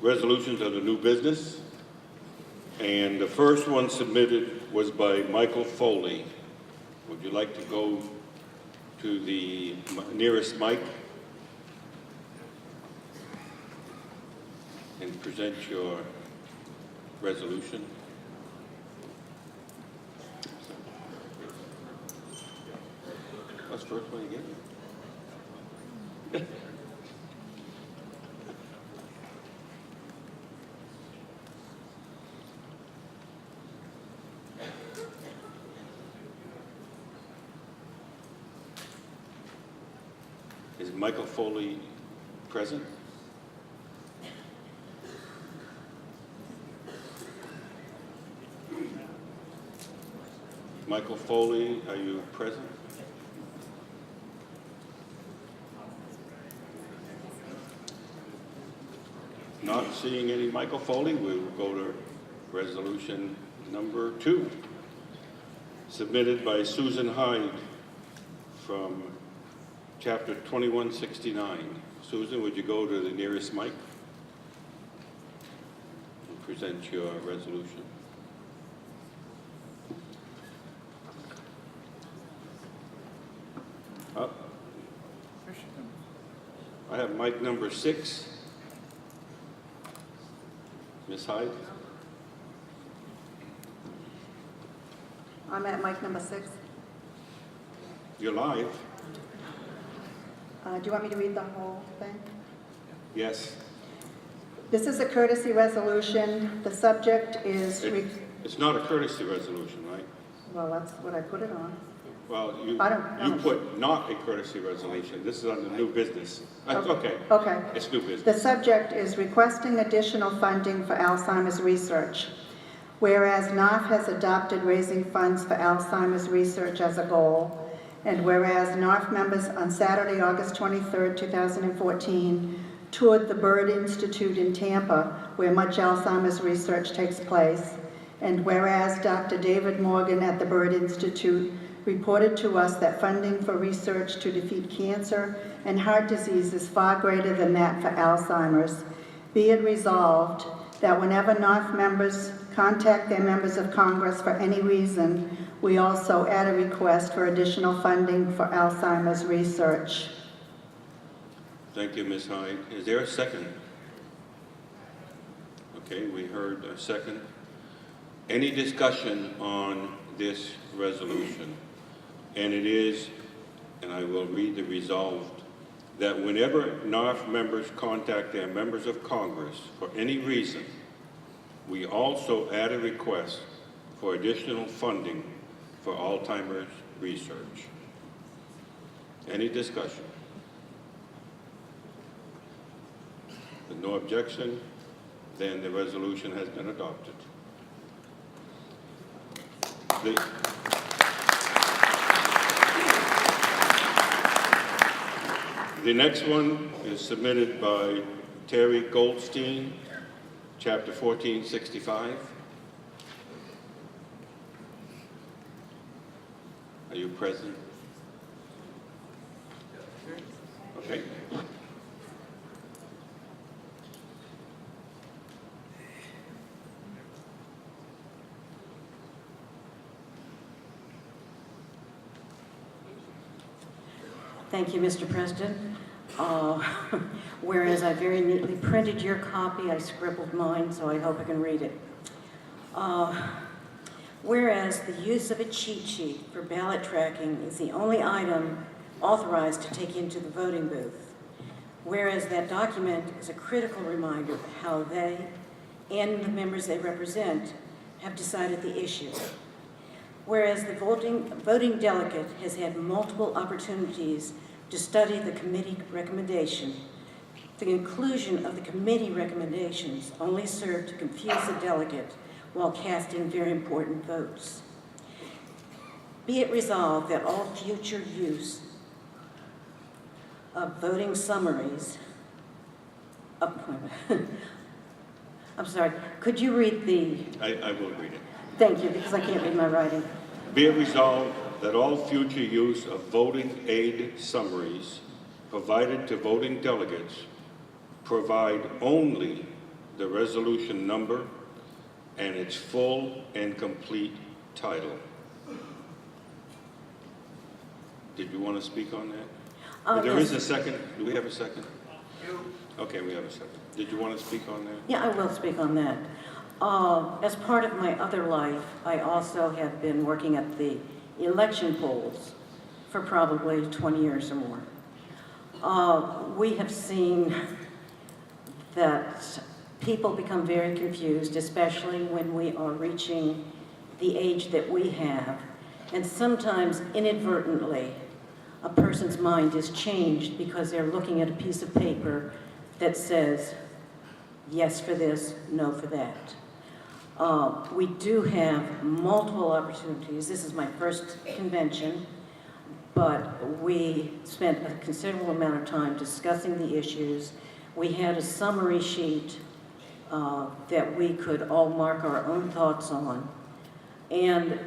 resolutions under new business. And the first one submitted was by Michael Foley. Would you like to go to the nearest mic and present your resolution? That's the first one you get? Is Michael Foley present? Michael Foley, are you present? Not seeing any Michael Foley, we will go to resolution number 2, submitted by Susan Hyde. from Chapter 2169. Susan, would you go to the nearest mic and present your resolution? Up. I have mic number 6. Ms. Hyde? I'm at mic number 6. You're live? Do you want me to read the whole thing? Yes. This is a courtesy resolution. The subject is, It's not a courtesy resolution, right? well, that's what I put it on. Well, you I don't know. put not a courtesy resolution. This is under new business. Okay. Okay. It's new The business. subject is requesting additional funding for Alzheimer's research. Whereas NARFE has adopted raising funds for Alzheimer's research as a goal, and whereas NARFE members on Saturday, August 23rd, 2014, toured the Bird Institute in Tampa, where much Alzheimer's research takes place, and whereas Dr. David Morgan at the Bird Institute reported to us that funding for research to defeat cancer and heart disease is far greater than that for Alzheimer's, be it resolved that whenever NARFE members contact their members of Congress for any reason, we also add a request for additional funding for Alzheimer's research. Thank you, Ms. Hyde. Is there a second? Okay, we heard a second. Any discussion on this resolution? And it is, and I will read the resolved, that whenever NARFE members contact their members of Congress for any reason, we also add a request for additional funding for Alzheimer's research. Any discussion? With no objection, then the resolution has been adopted. The next one is submitted by Terry Goldstein, Chapter 1465. Are you present? Okay. Thank you, Mr. President. Whereas I very neatly printed your copy, I scribbled mine, so I hope I can read it. Whereas the use of a cheat sheet for ballot tracking is the only item authorized to take into the voting booth. Whereas that document is a critical reminder of how they and the members they represent have decided the issue. Whereas the voting delegate has had multiple opportunities to study the committee recommendation, the inclusion of the committee recommendations only served to confuse the delegate while casting very important votes. Be it resolved that all future use of voting summaries, I'm sorry, could you read the... I will read it. Thank you, because I can't read my writing. Be it resolved that all future use of voting aid summaries provided to voting delegates provide only the resolution number and its full and complete title. Did you want to speak on that? There is a second. Do we have a second? Okay, we have a second. Did you want to speak on that? Yeah, I will speak on that. As part of my other life, I also have been working at the election polls for probably 20 years or more. We have seen that people become very confused, especially when we are reaching the age that we have, and sometimes inadvertently, a person's mind is changed because they're looking at a piece of paper that says, yes for this, no for that. We do have multiple opportunities. This is my first convention, but we spent a considerable amount of time discussing the issues. We had a summary sheet that we could all mark our own thoughts on. And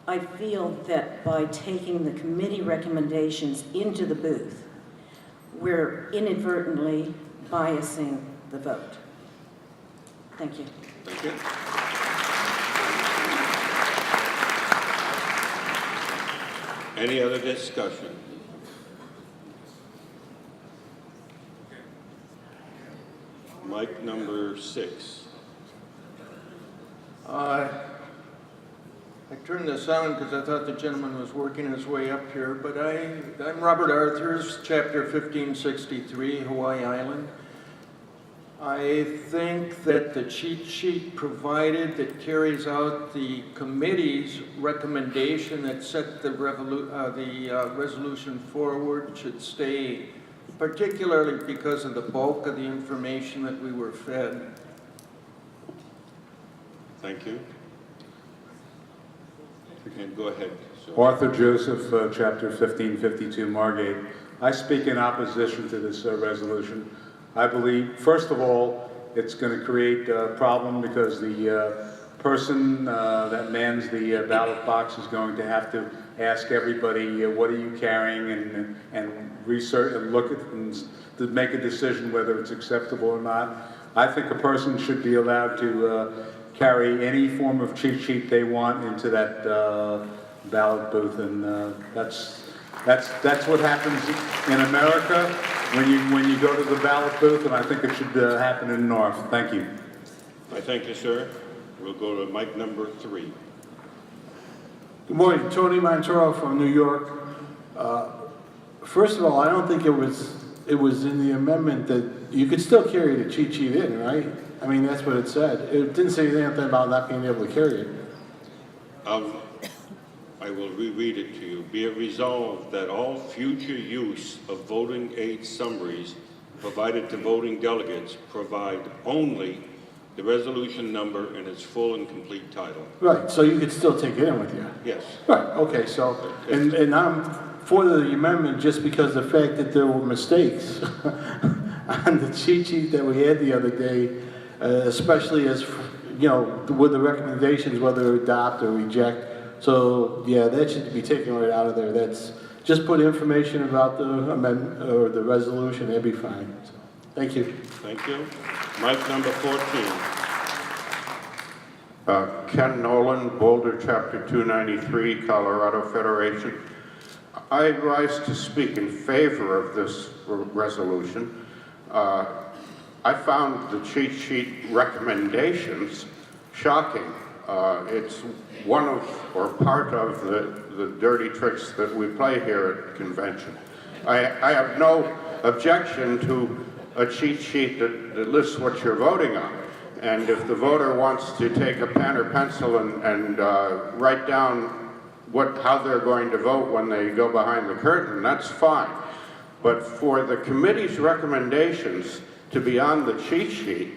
I feel that by taking the committee recommendations into the booth, we're inadvertently biasing the vote. Thank you. Thank you. Any other discussion? Mic number 6. I turned this on because I thought the gentleman was working his way up here, but I'm Robert Arthurs, Chapter 1563, Hawaii Island. I think that the cheat sheet provided that carries out the committee's recommendation that set the resolution forward should stay, particularly because of the bulk of the information that we were fed. Thank you. And go ahead. Sir. Arthur Joseph, Chapter 1552, Margate. I speak in opposition to this resolution. I believe, first of all, it's going to create a problem because the person that mans the ballot box is going to have to ask everybody, what are you carrying, and research and look at and to make a decision whether it's acceptable or not. I think a person should be allowed to carry any form of cheat sheet they want into that ballot booth, and that's what happens in America when you go to the ballot booth, and I think it should happen in NARFE. Thank you. I thank you, sir. We'll go to mic number 3. Good morning, Tony Montoro from New York. First of all, I don't think it was in the amendment that you could still carry the cheat sheet in, right? I mean, that's what it said. It didn't say anything about not being able to carry it. I will reread it to you. Be it resolved that all future use of voting aid summaries provided to voting delegates provide only the resolution number and its full and complete title. Right, so you could still take it in with you. Yes. Right, okay, so, and I'm for the amendment just because the fact that there were mistakes on the cheat sheet that we had the other day, especially as, you know, with the recommendations, whether to adopt or reject. So, yeah, that should be taken right out of there. That's, just put information about the amendment or the resolution, that'd be fine. So, thank you. Thank you. Mic number 14. Ken Nolan, Boulder, Chapter 293, Colorado Federation. I rise to speak in favor of this resolution. I found the cheat sheet recommendations shocking. It's one of, or part of, the dirty tricks that we play here at convention. I have no objection to a cheat sheet that lists what you're voting on. And if the voter wants to take a pen or pencil and write down how they're going to vote when they go behind the curtain, that's fine. But for the committee's recommendations to be on the cheat sheet,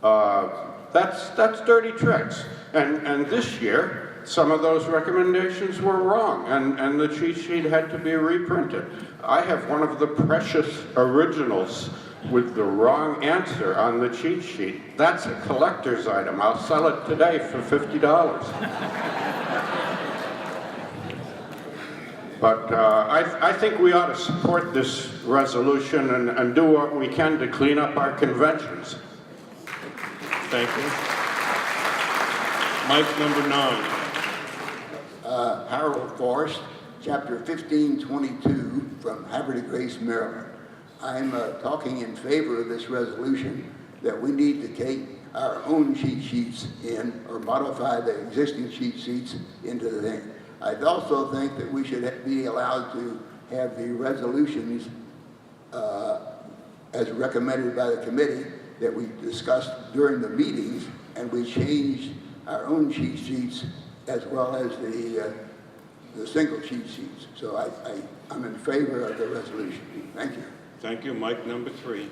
that's dirty tricks. And this year, some of those recommendations were wrong, and the cheat sheet had to be reprinted. I have one of the precious originals with the wrong answer on the cheat sheet. That's a collector's item. I'll sell it today for $50. But I think we ought to support this resolution and do what we can to clean up our conventions. Thank you. Mic number 9. Harold Forrest, Chapter 1522 from Havre de Grace, Maryland. I'm talking in favor of this resolution that we need to take our own cheat sheets in or modify the existing cheat sheets into the thing. I also think that we should be allowed to have the resolutions as recommended by the committee that we discussed during the meetings, and we changed our own cheat sheets as well as the single cheat sheets. So I'm in favor of the resolution. Thank you. Thank you. Mic number 3.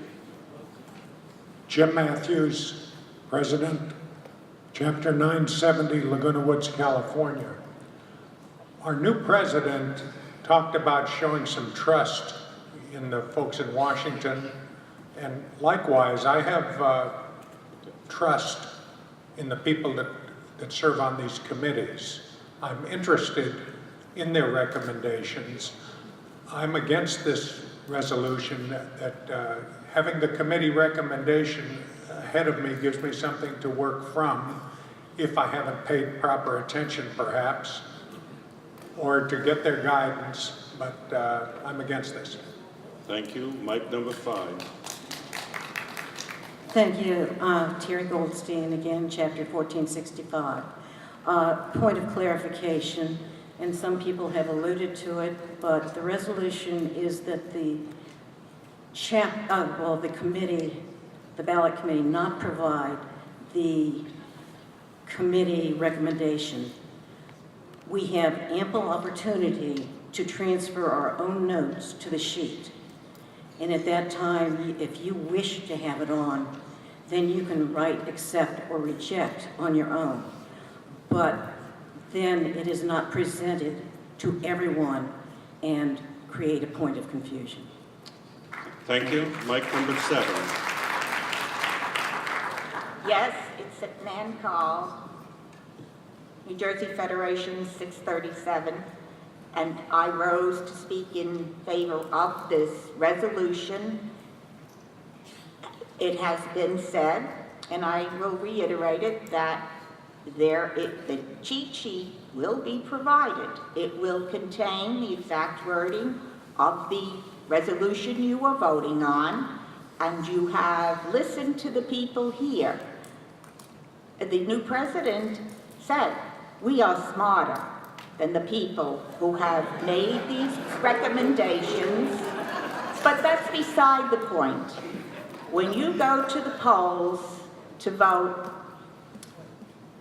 Jim Matthews, President, Chapter 970, Laguna Woods, California. Our new president talked about showing some trust in the folks in Washington, and likewise, I have trust in the people that serve on these committees. I'm interested in their recommendations. I'm against this resolution that having the committee recommendation ahead of me gives me something to work from if I haven't paid proper attention perhaps, or to get their guidance, but I'm against this. Thank you. Mic number 5. Thank you. Terry Goldstein again, Chapter 1465. Point of clarification, and some people have alluded to it, but the resolution is that the committee, the ballot committee, not provide the committee recommendation. We have ample opportunity to transfer our own notes to the sheet. And at that time, if you wish to have it on, then you can write accept or reject on your own. But then it is not presented to everyone and create a point of confusion. Thank you. Mic number 7. Yes, it's at Nan Call, New Jersey Federation 637, and I rose to speak in favor of this resolution. It has been said, and I will reiterate it, that the cheat sheet will be provided. It will contain the exact wording of the resolution you are voting on, and you have listened to the people here. The new president said, we are smarter than the people who have made these recommendations, but that's beside the point. When you go to the polls to vote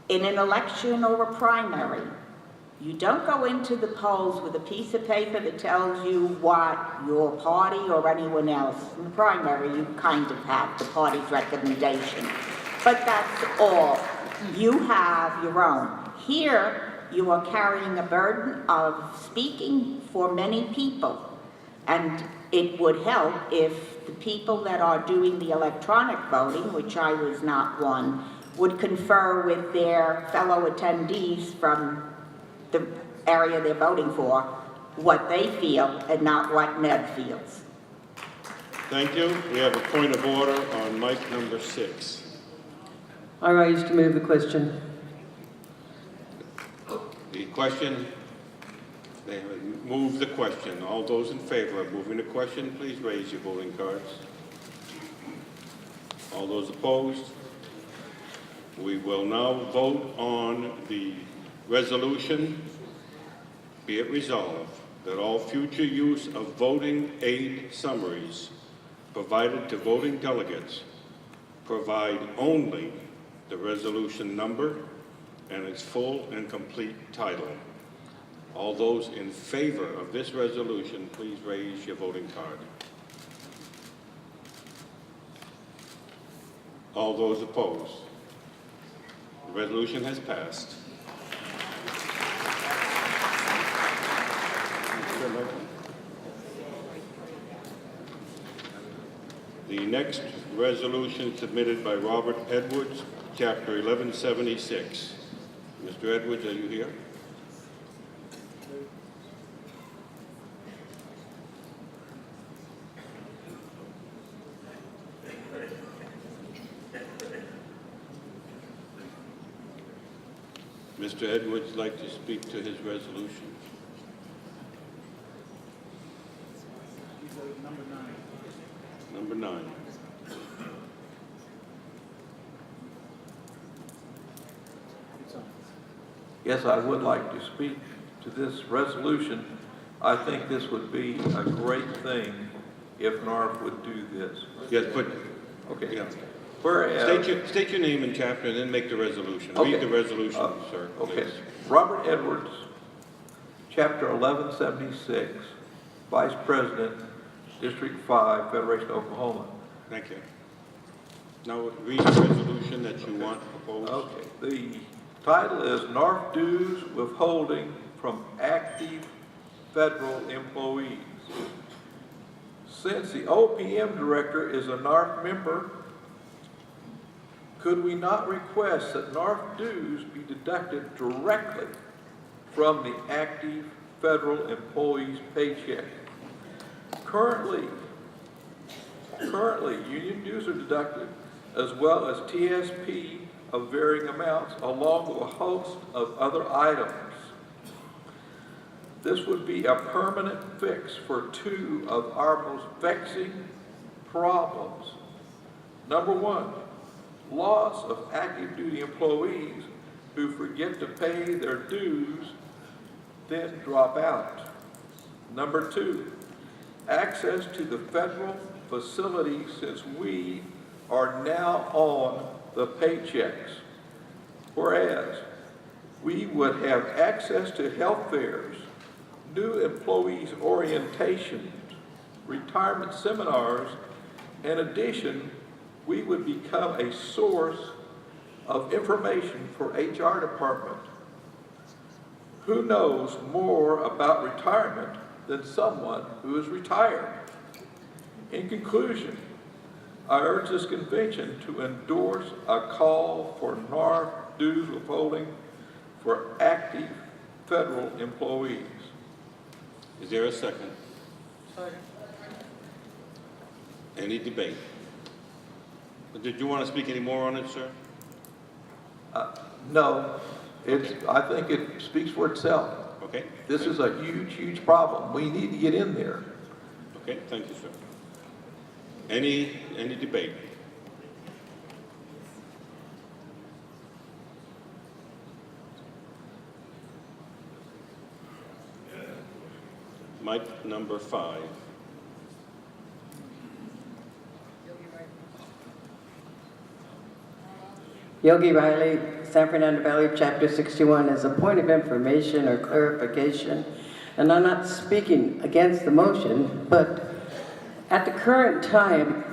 in an election or a primary, you don't go into the polls with a piece of paper that tells you what your party or anyone else. In the primary, you kind of have the party's recommendation, but that's all. You have your own. Here, you are carrying a burden of speaking for many people, and it would help if the people that are doing the electronic voting, which I was not one, would confer with their fellow attendees from the area they're voting for, what they feel and not what Ned feels. Thank you. We have a point of order on mic number 6. I rise to move the question. The question, they move the question. All those in favor of moving the question, please raise your voting cards. All those opposed? We will now vote on the resolution. Be it resolved that all future use of voting aid summaries provided to voting delegates provide only the resolution number and its full and complete title. All those in favor of this resolution, please raise your voting card. All those opposed? The resolution has passed. The next resolution submitted by Robert Edwards, Chapter 1176. Mr. Edwards, are you here? Mr. Edwards like to speak to his resolution. Number 9. Yes, I would like to speak to this resolution. I think this would be a great thing if NARFE would do this. Yes, but okay. Yeah. Whereas, State your name and chapter and then make the resolution. Okay. Read the resolution, sir, please. Okay. Robert Edwards, Chapter 1176, Vice President, District 5, Federation, Oklahoma. Thank you. Now read the resolution that you want proposed. Okay. The title is NARFE Dues Withholding from Active Federal Employees. Since the OPM Director is a NARFE member, could we not request that NARFE dues be deducted directly from the active federal employee's paycheck. Currently, union dues are deducted, as well as TSP of varying amounts, along with a host of other items. This would be a permanent fix for two of our most vexing problems. Number one, loss of active duty employees who forget to pay their dues, then drop out. Number two, access to the federal facility, since we are now on the paychecks. Whereas we would have access to health fairs, new employees orientations, retirement seminars. In addition, we would become a source of information for HR department. Who knows more about retirement than someone who is retired? In conclusion, I urge this convention to endorse a call for NARFE dues withholding for active federal employees. Is there a second? Second. Any debate? Did you want to speak any more on it, sir? No, I think it speaks for itself. Okay. This is a huge, huge problem. We need to get in there. Okay, thank you, sir. Any debate? Mic number 5. Yogi Riley, San Fernando Valley, Chapter 61, as a point of information or clarification, and I'm not speaking against the motion, but at the current time,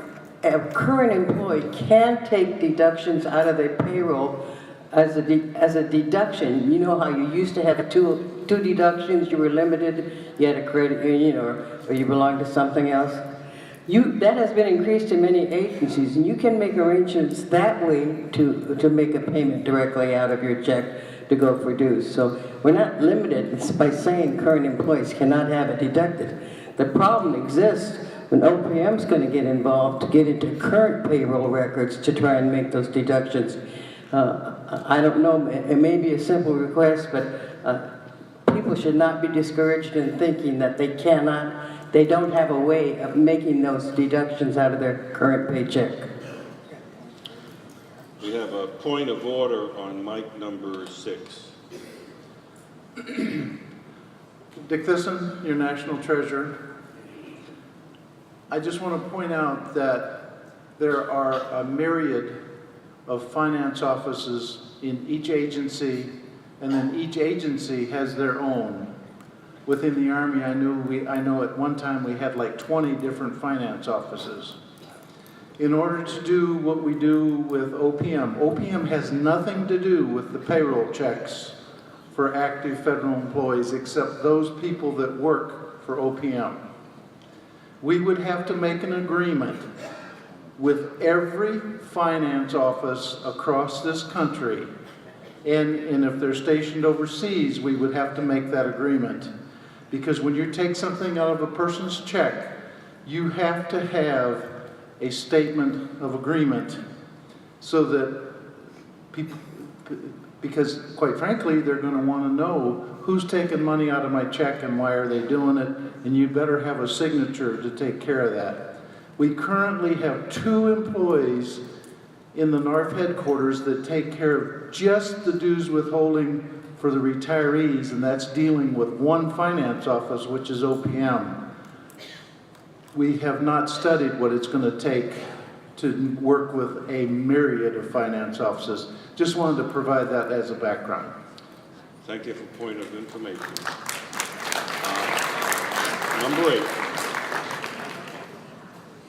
a current employee can take deductions out of their payroll as a deduction. You know how you used to have two deductions, you were limited, you had a credit union or you belonged to something else. That has been increased in many agencies, and you can make arrangements that way to make a payment directly out of your check to go for dues. So we're not limited by saying current employees cannot have it deducted. The problem exists when OPM's going to get involved to get into current payroll records to try and make those deductions. I don't know, it may be a simple request, but people should not be discouraged in thinking that they don't have a way of making those deductions out of their current paycheck. We have a point of order on mic number 6. Dick Thisson, your National Treasurer. I just want to point out that there are a myriad of finance offices in each agency, and then each agency has their own. Within the Army, I know at one time we had like 20 different finance offices. In order to do what we do with OPM, OPM has nothing to do with the payroll checks for active federal employees except those people that work for OPM. We would have to make an agreement with every finance office across this country, and if they're stationed overseas, we would have to make that agreement. Because when you take something out of a person's check, you have to have a statement of agreement so that people, because quite frankly, they're going to want to know who's taking money out of my check and why are they doing it, and you better have a signature to take care of that. We currently have 2 employees in the NARFE headquarters that take care of just the dues withholding for the retirees, and that's dealing with one finance office, which is OPM. We have not studied what it's going to take to work with a myriad of finance offices. Just wanted to provide that as a background. Thank you for point of information. Number 8.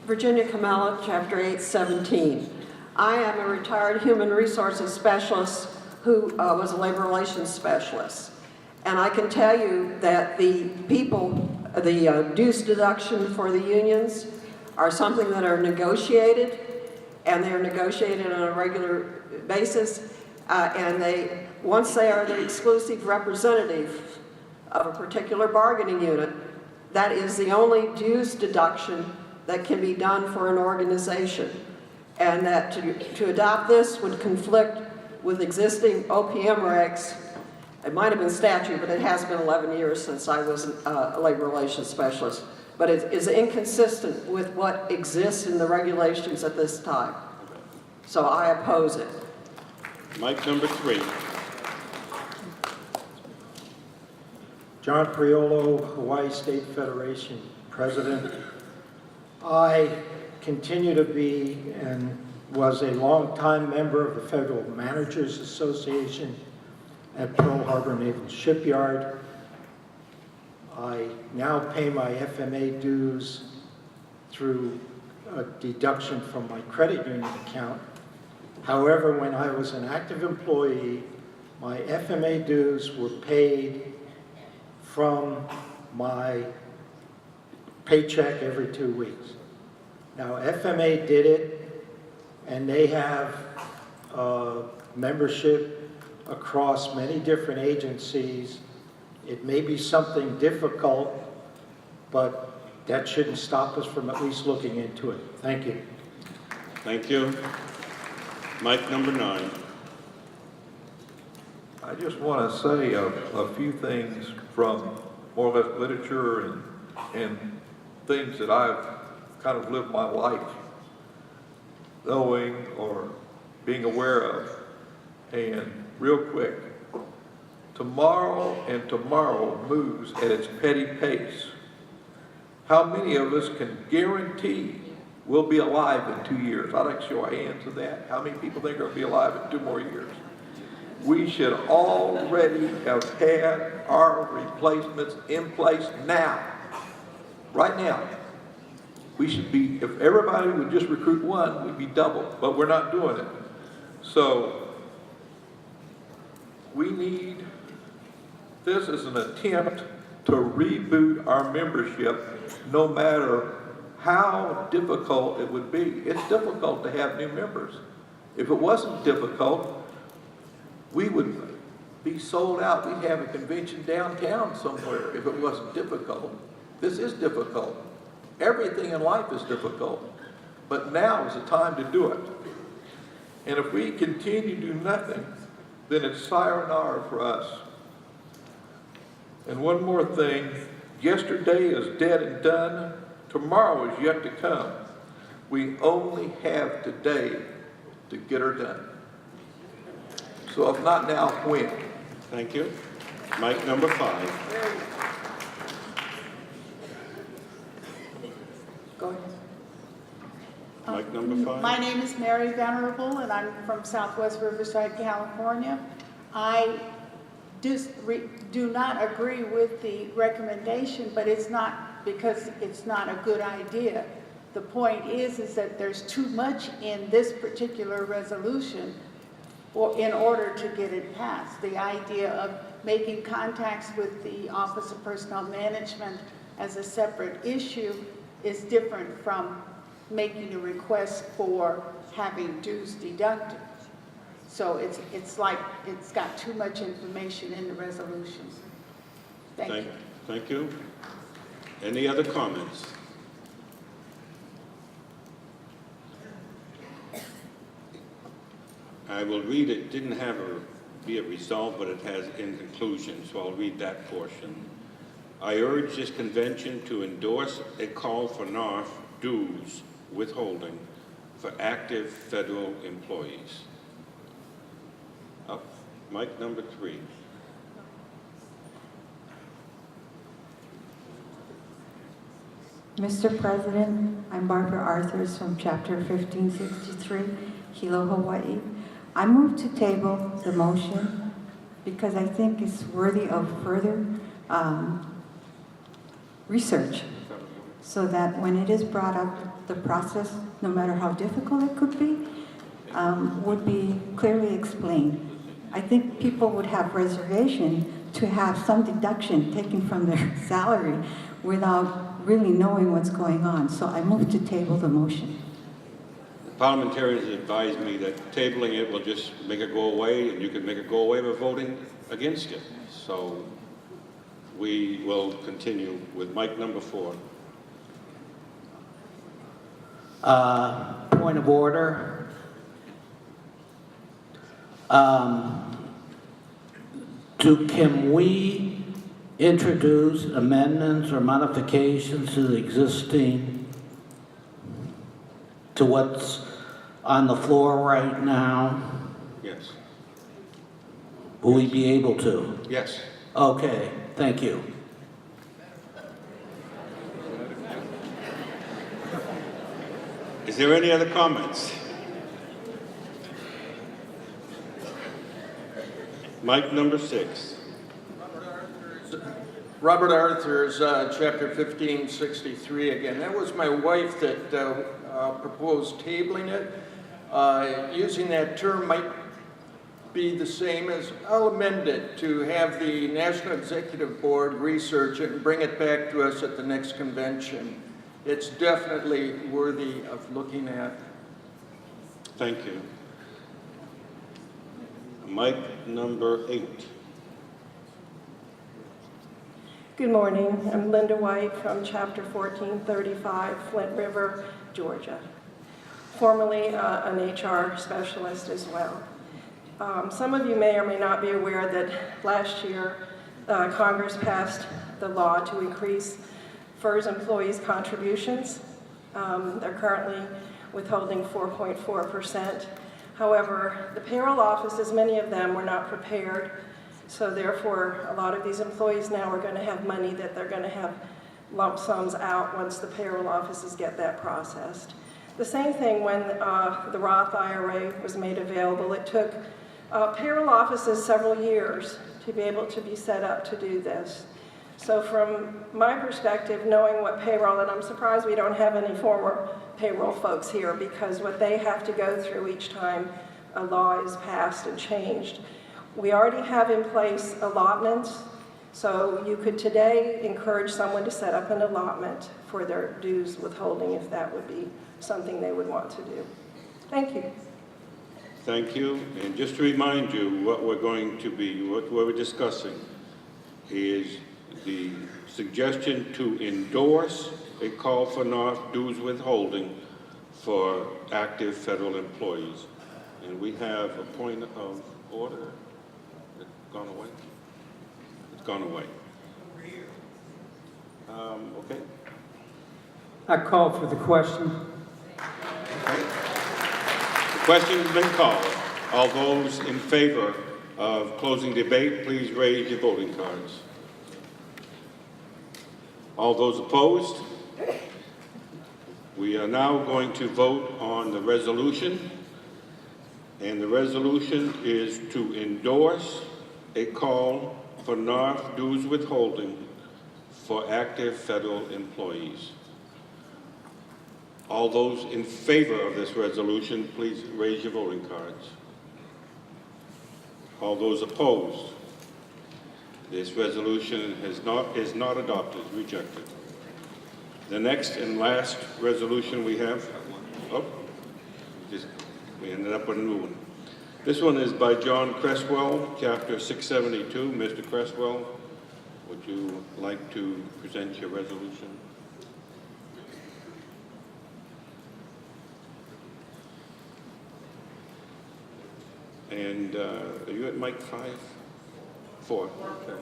Virginia Kamala, Chapter 817. I am a retired human resources specialist who was a labor relations specialist. And I can tell you that the dues deduction for the unions are something that are negotiated, and they are negotiated on a regular basis. Once they are the exclusive representative of a particular bargaining unit, that is the only dues deduction that can be done for an organization. And that to adopt this would conflict with existing OPM regs. It might have been statute, but it has been 11 years since I was a labor relations specialist. But it is inconsistent with what exists in the regulations at this time. So I oppose it. Mic number 3. John Priolo, Hawaii State Federation President. I continue to be and was a longtime member of the Federal Managers Association at Pearl Harbor Naval Shipyard. I now pay my FMA dues through a deduction from my credit union account. However, when I was an active employee, my FMA dues were paid from my paycheck every 2 weeks. Now, FMA did it, and they have membership across many different agencies. It may be something difficult, but that shouldn't stop us from at least looking into it. Thank you. Thank you. Mic number 9. I just want to say a few things from more or less literature and things that I've kind of lived my life knowing or being aware of. And real quick, tomorrow and tomorrow moves at its petty pace. How many of us can guarantee we'll be alive in 2 years? I'd like to show our hands of that. How many people think are going to be alive in 2 more years? We should already have had our replacements in place now, right now. We should be, if everybody would just recruit one, we'd be double, but we're not doing it. So we need, this is an attempt to reboot our membership, no matter how difficult it would be. It's difficult to have new members. If it wasn't difficult, we would be sold out. We'd have a convention downtown somewhere if it wasn't difficult. This is difficult. Everything in life is difficult. But now is the time to do it. And if we continue to do nothing, then it's sayonara for us. And one more thing, yesterday is dead and done. Tomorrow is yet to come. We only have today to get her done. So if not now, when? Thank you. Mic number 5. Go ahead. Mic number 5. My name is Mary Venerable, and I'm from Southwest Riverside, California. I do not agree with the recommendation, but it's not because it's not a good idea. The point is that there's too much in this particular resolution in order to get it passed. The idea of making contacts with the Office of Personnel Management as a separate issue is different from making a request for having dues deducted. So it's like it's got too much information in the resolutions. Thank you. Thank you. Any other comments? I will read it. Didn't have be a result, but it has in conclusion, so I'll read that portion. I urge this convention to endorse a call for NARFE dues withholding for active federal employees. Up, mic number 3. Mr. President, I'm Barbara Arthurs from Chapter 1563, Hilo, Hawaii. I move to table the motion because I think it's worthy of further research so that when it is brought up, the process, no matter how difficult it could be, would be clearly explained. I think people would have reservation to have some deduction taken from their salary without really knowing what's going on. So I move to table the motion. parliamentarians advised me that tabling it will just make it go away, and you can make it go away by voting against it. So we will continue with mic number 4. Point of order. Can we introduce amendments or modifications to the existing, to what's on the floor right now? Yes. Will we be able to? Yes. Okay, thank you. Is there any other comments? Mic number 6. Robert Arthur's chapter 1563 again. That was my wife that proposed tabling it. Using that term might be the same as, I'll amend it to have the National Executive Board research it and bring it back to us at the next convention. It's definitely worthy of looking at. Thank you. Mic number 8. Good morning. I'm Linda White from Chapter 1435, Flint River, Georgia. Formerly an HR specialist as well. Some of you may or may not be aware that last year Congress passed the law to increase FERS employees' contributions. They're currently withholding 4.4%. However, the payroll offices, many of them were not prepared, so therefore a lot of these employees now are going to have money that they're going to have lump sums out once the payroll offices get that processed. The same thing when the Roth IRA was made available. It took payroll offices several years to be able to be set up to do this. So from my perspective, knowing what payroll, and I'm surprised we don't have any former payroll folks here because what they have to go through each time a law is passed and changed. We already have in place allotments, so you could today encourage someone to set up an allotment for their dues withholding if that would be something they would want to do. Thank you. Thank you. And just to remind you, what we're discussing is the suggestion to endorse a call for NARFE dues withholding for active federal employees. And we have a point of order. It's gone away. It's gone away. Okay. I call for the question. Okay. The question has been called. All those in favor of closing debate, please raise your voting cards. All those opposed? We are now going to vote on the resolution. And the resolution is to endorse a call for NARFE dues withholding for active federal employees. All those in favor of this resolution, please raise your voting cards. All those opposed? This resolution is not adopted, rejected. The next and last resolution we have, we ended up with a new one. This one is by John Cresswell, Chapter 672. Mr. Cresswell, would you like to present your resolution? And are you at mic 5? 4. Okay.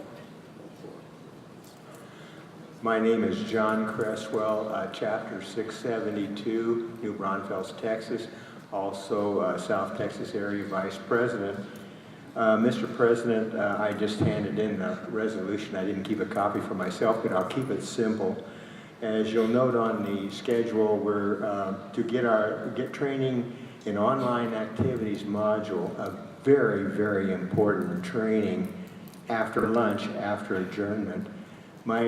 My name is John Cresswell, Chapter 672, New Braunfels, Texas, also South Texas Area Vice President. Mr. President, I just handed in the resolution. I didn't keep a copy for myself, but I'll keep it simple. As you'll note on the schedule, we're to get training in online activities module, a very, very important training after lunch, after adjournment. My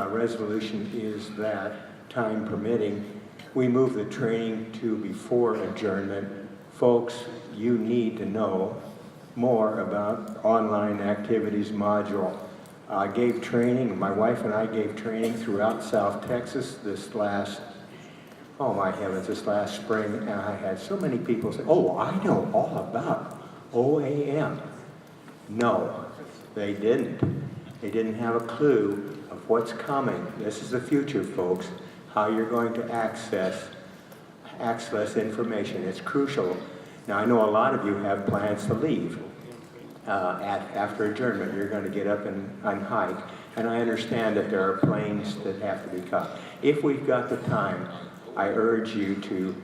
resolution is that, time permitting, we move the training to before adjournment. Folks, you need to know more about online activities module. I gave training, my wife and I gave training throughout South Texas this last oh my heavens, this last spring, and I had so many people say, oh, I know all about OAM. No, they didn't. They didn't have a clue of what's coming. This is the future, folks, how you're going to access information. It's crucial. Now, I know a lot of you have plans to leave after adjournment. You're going to get up and hike, and I understand that there are planes that have to be caught. If we've got the time, I urge you to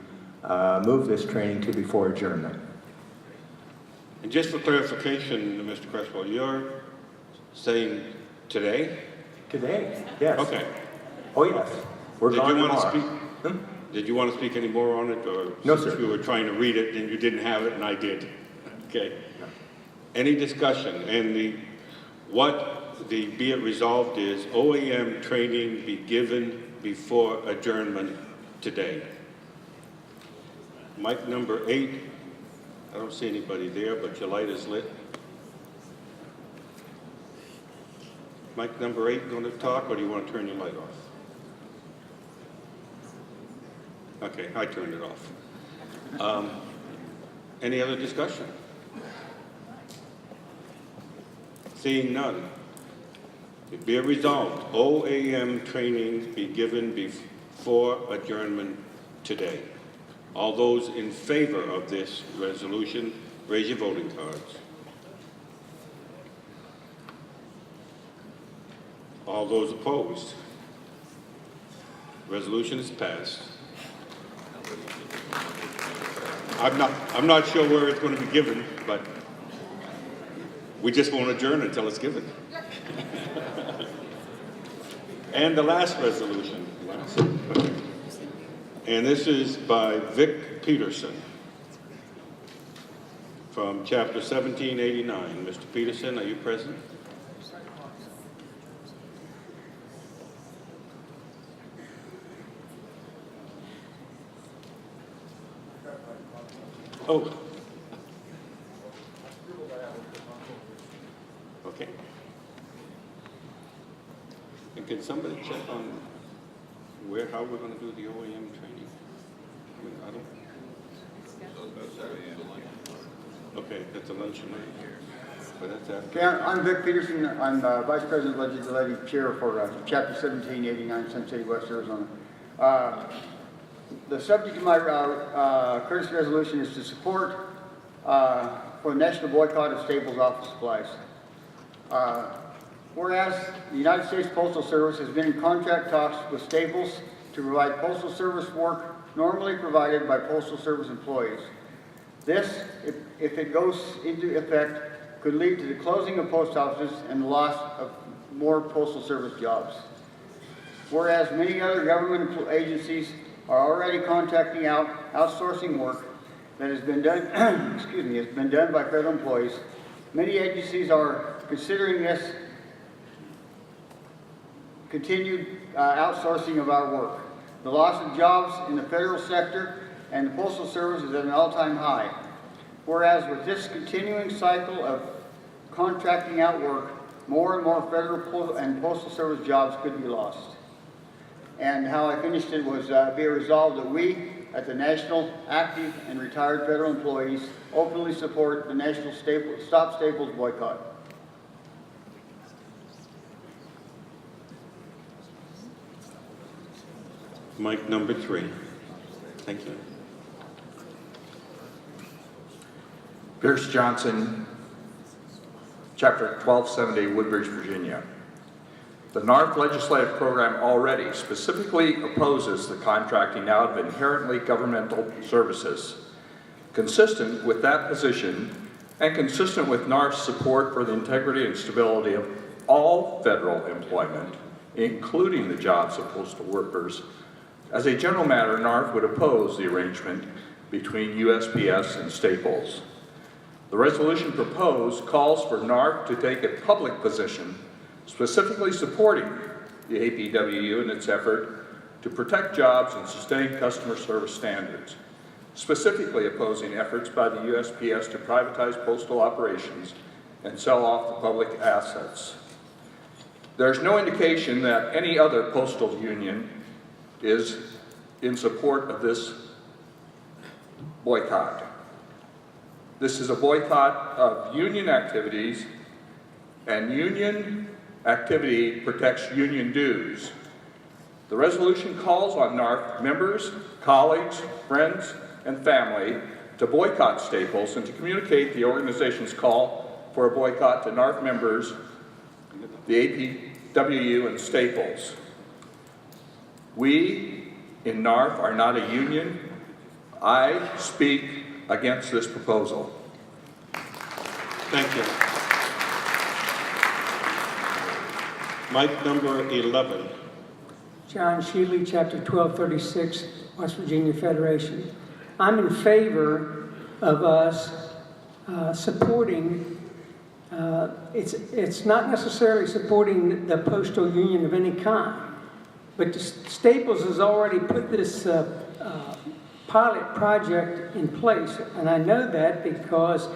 move this training to before adjournment. And just for clarification, Mr. Creswell, you're saying today? Today, yes. Okay. Oh, yes. We're Did going you want to tomorrow. speak? Did you want to speak any more on it, or No, since sir. we were trying to read it and you didn't have it and I did? Okay. Any discussion? And what the be it resolved is OAM training be given before adjournment today. Mic number 8. I don't see anybody there, but your light is lit. Mic number 8 going to talk, or do you want to turn your light off? Okay, I turned it off. Any other discussion? Seeing none. It be it resolved, OAM training be given before adjournment today. All those in favor of this resolution, raise your voting cards. All those opposed? Resolution is passed. I'm not sure where it's going to be given, but we just won't adjourn until it's given. And the last resolution, and this is by Vic Peterson from Chapter 1789. Mr. Peterson, are you present? Oh. Okay. And can somebody check on how we're going to do the OAM training? I don't. Okay, that's a luncheon right here. But that's after. Okay, I'm Vic Peterson. I'm Vice President Legislative Chair for Chapter 1789, Sun City, West Arizona. The subject of my courtesy resolution is to support for the national boycott of Staples office supplies. Whereas the United States Postal Service has been in contract talks with Staples to provide postal service work normally provided by Postal Service employees. This, if it goes into effect, could lead to the closing of post offices and the loss of more Postal Service jobs. Whereas many other government agencies are already contracting out outsourcing work that has been done, has been done by federal employees, many agencies are considering this continued outsourcing of our work. The loss of jobs in the federal sector and the Postal Service is at an all-time high. Whereas with this continuing cycle of contracting out work, more and more federal and Postal Service jobs could be lost. And how I finished it was be it resolved that we, at the National Active and Retired Federal Employees, openly support the National Stop Staples boycott. Mic number 3. Thank you. Pierce Johnson, Chapter 1270, Woodbridge, Virginia. The NARFE legislative program already specifically opposes the contracting out of inherently governmental services. Consistent with that position, and consistent with NARFE's support for the integrity and stability of all federal employment, including the jobs of postal workers, as a general matter, NARFE would oppose the arrangement between USPS and Staples. The resolution proposed calls for NARFE to take a public position specifically supporting the APWU in its effort to protect jobs and sustain customer service standards, specifically opposing efforts by the USPS to privatize postal operations and sell off the public assets. There's no indication that any other postal union is in support of this boycott. This is a boycott of union activities, and union activity protects union dues. The resolution calls on NARFE members, colleagues, friends, and family to boycott Staples and to communicate the organization's call for a boycott to NARFE members, the APWU, and Staples. We in NARFE are not a union. I speak against this proposal. Thank you. Mic number 11. John Shealy, Chapter 1236, West Virginia Federation. I'm in favor of us supporting, it's not necessarily supporting the postal union of any kind, but Staples has already put this pilot project in place, and I know that because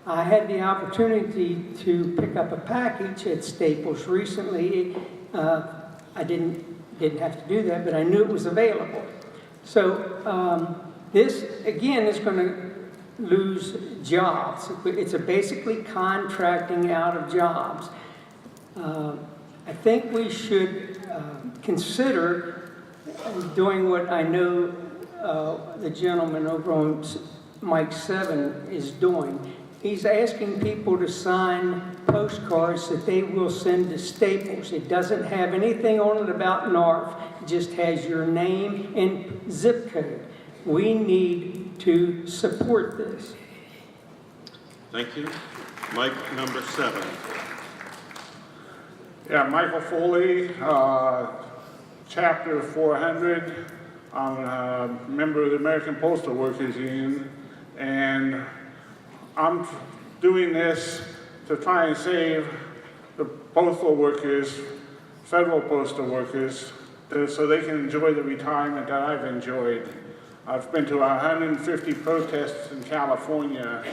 I had the opportunity to pick up a package at Staples recently. I didn't have to do that, but I knew it was available. So this, again, is going to lose jobs. It's basically contracting out of jobs. I think we should consider doing what I know the gentleman over on Mike 7 is doing. He's asking people to sign postcards that they will send to Staples. It doesn't have anything on it about NARFE. It just has your name and zip code. We need to support this. Thank you. Mic number 7. Yeah, Michael Foley, Chapter 400. I'm a member of the American Postal Workers Union, and I'm doing this to try and save the postal workers, federal postal workers, so they can enjoy the retirement that I've enjoyed. I've been to 150 protests in California.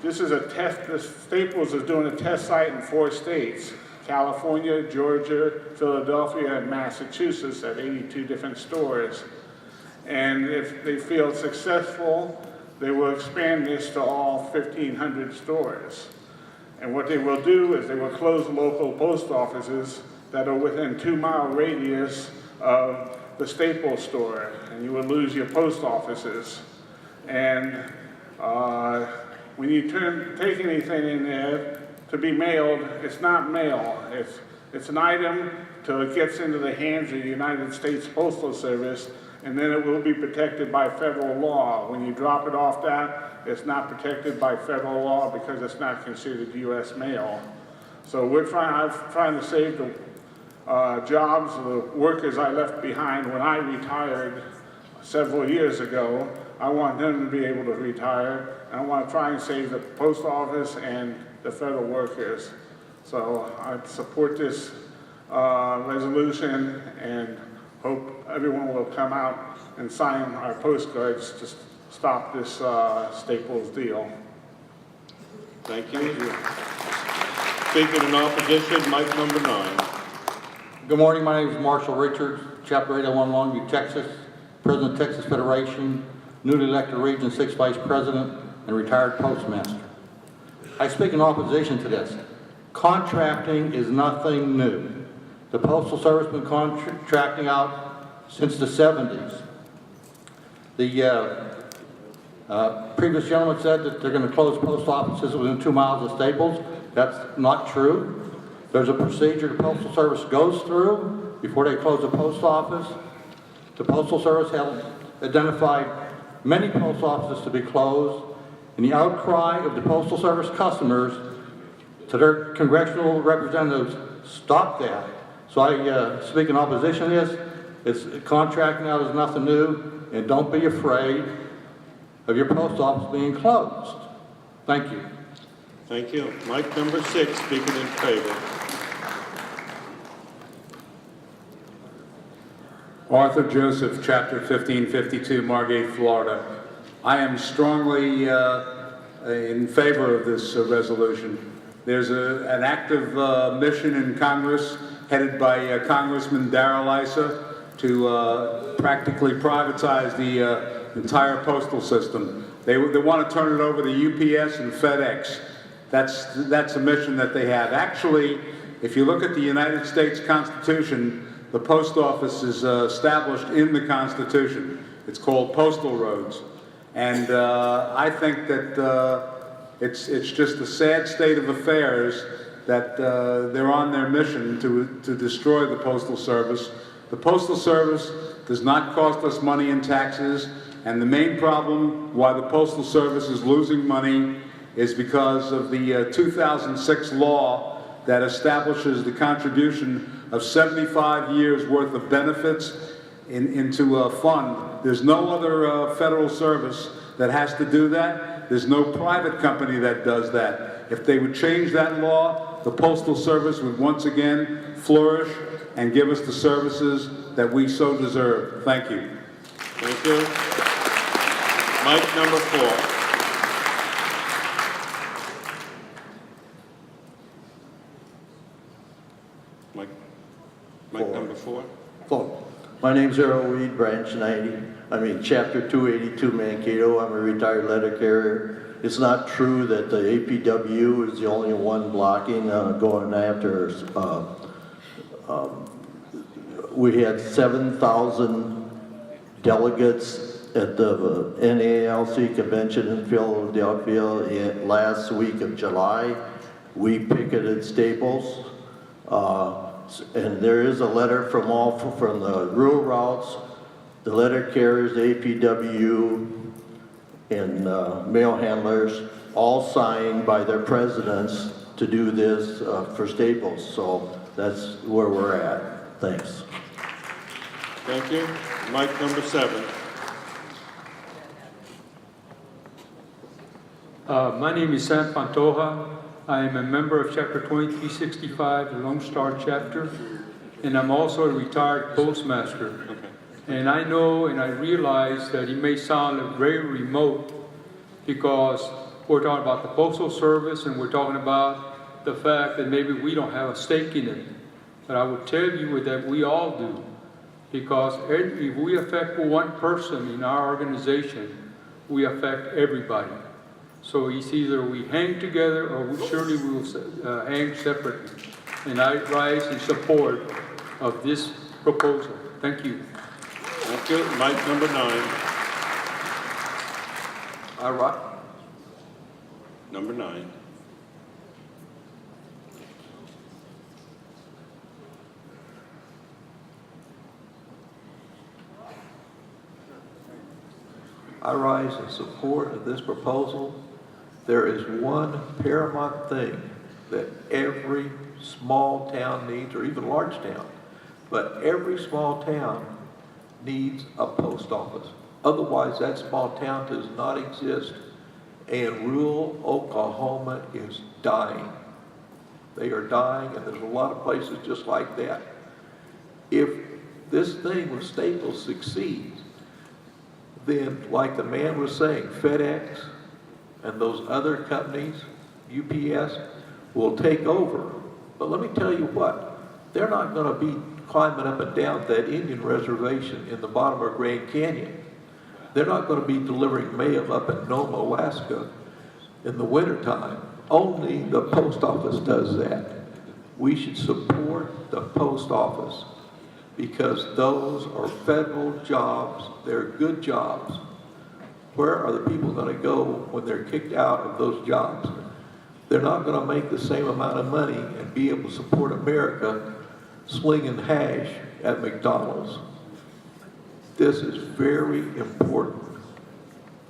This is a test, the Staples is doing a test site in 4 states, California, Georgia, Philadelphia, and Massachusetts at 82 different stores. And if they feel successful, they will expand this to all 1,500 stores. And what they will do is they will close local post offices that are within 2-mile radius of the Staples store, and you will lose your post offices. And when you take anything in there to be mailed, it's not mail. It's an item till it gets into the hands of the United States Postal Service, and then it will be protected by federal law. When you drop it off that, it's not protected by federal law because it's not considered U.S. mail. So I'm trying to save the jobs of the workers I left behind when I retired several years ago. I want them to be able to retire, and I want to try and save the post office and the federal workers. So I support this resolution and hope everyone will come out and sign our postcards to stop this Staples deal. Thank you. Speaking in opposition, mic number 9. Good morning, my name is Marshall Richards, Chapter 801 Longview, Texas, President of Texas Federation, newly elected Region 6 Vice President, and retired postmaster. I speak in opposition to this. Contracting is nothing new. The Postal Service has been contracting out since the 70s. The previous gentleman said that they're going to close post offices within 2 miles of Staples. That's not true. There's a procedure the Postal Service goes through before they close a post office. The Postal Service has identified many post offices to be closed, and the outcry of the Postal Service customers to their congressional representatives stopped that. So I speak in opposition to this. It's contracting out is nothing new, and don't be afraid of your post office being closed. Thank you. Thank you. Mic number 6, speaking in favor. Arthur Joseph, Chapter 1552, Margate, Florida. I am strongly in favor of this resolution. There's an active mission in Congress headed by Congressman Darrell Issa to practically privatize the entire postal system. They want to turn it over to UPS and FedEx. That's a mission that they have. Actually, if you look at the United States Constitution, the post office is established in the Constitution. It's called postal roads. And I think that it's just a sad state of affairs that they're on their mission to destroy the Postal Service. The Postal Service does not cost us money in taxes, and the main problem why the Postal Service is losing money is because of the 2006 law that establishes the contribution of 75 years worth of benefits into a fund. There's no other federal service that has to do that. There's no private company that does that. If they would change that law, the Postal Service would once again flourish and give us the services that we so deserve. Thank you. Thank you. Mike number 4. Mike number 4. My name's Earl Weed, Branch 90. Chapter 282, Mankato. I'm a retired letter carrier. It's not true that the APW is the only one blocking going after. We had 7,000 delegates at the NALC convention in Philadelphia last week of July. We picketed Staples. And there is a letter from the rural routes, the letter carriers, the APW, and mail handlers, all signed by their presidents to do this for Staples. So that's where we're at. Thanks. Thank you. Mike number 7. My name is Sam Pantoja. I am a member of Chapter 2365, the Lone Star chapter, and I'm also a retired postmaster. Okay. And I know and I realize that it may sound very remote because we're talking about the Postal Service and we're talking about the fact that maybe we don't have a stake in it. But I would tell you that we all do, because if we affect one person in our organization, we affect everybody. So it's either we hang together or we surely will hang separately. And I rise in support of this proposal. Thank you. Thank you. Mike number 9. All right. Number 9. I rise in support of this proposal. There is one paramount thing that every small town needs, or even large town, but every small town needs a post office. Otherwise, that small town does not exist, and rural Oklahoma is dying. They are dying, and there's a lot of places just like that. If this thing with Staples succeeds, then, like the man was saying, FedEx and those other companies, UPS, will take over. But let me tell you what, they're not going to be climbing up and down that Indian reservation in the bottom of Grand Canyon. They're not going to be delivering mail up in Nome, Alaska in the wintertime. Only the post office does that. We should support the post office because those are federal jobs. They're good jobs. Where are the people going to go when they're kicked out of those jobs? They're not going to make the same amount of money and be able to support America slinging hash at McDonald's. This is very important.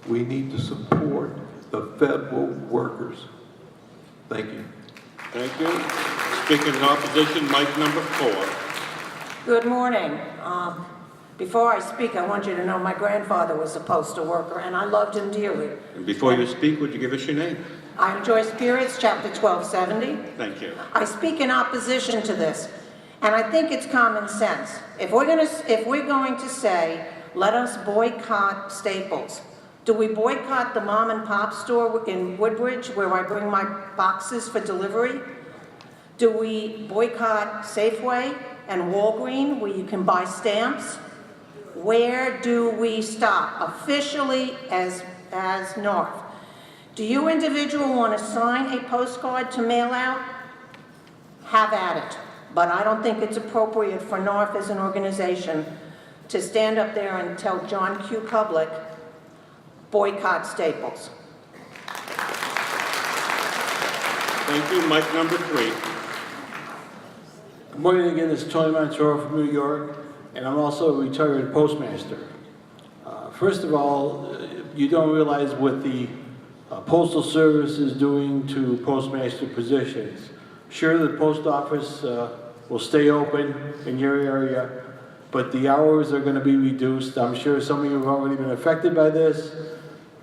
We need to support the federal workers. Thank you. Thank you. Speaking in opposition, Mike number 4. Good morning. Before I speak, I want you to know my grandfather was a postal worker, and I loved him dearly. And before you speak, would you give us your name? I'm Joyce Pierce, Chapter 1270. Thank you. I speak in opposition to this, and I think it's common sense. If we're going to say, let us boycott Staples, do we boycott the mom and pop store in Woodbridge where I bring my boxes for delivery? Do we boycott Safeway? and Walgreen where you can buy stamps? Where do we stop officially as NARFE? Do you individual want to sign a postcard to mail out? Have at it. But I don't think it's appropriate for NARFE as an organization to stand up there and tell John Q. Public, boycott Staples. Thank you. Mic number 3. Good morning again, this is Tony Montoro from New York, and I'm also a retired postmaster. First of all, you don't realize what the Postal Service is doing to postmaster positions. Sure, the post office will stay open in your area, but the hours are going to be reduced. I'm sure some of you have already been affected by this.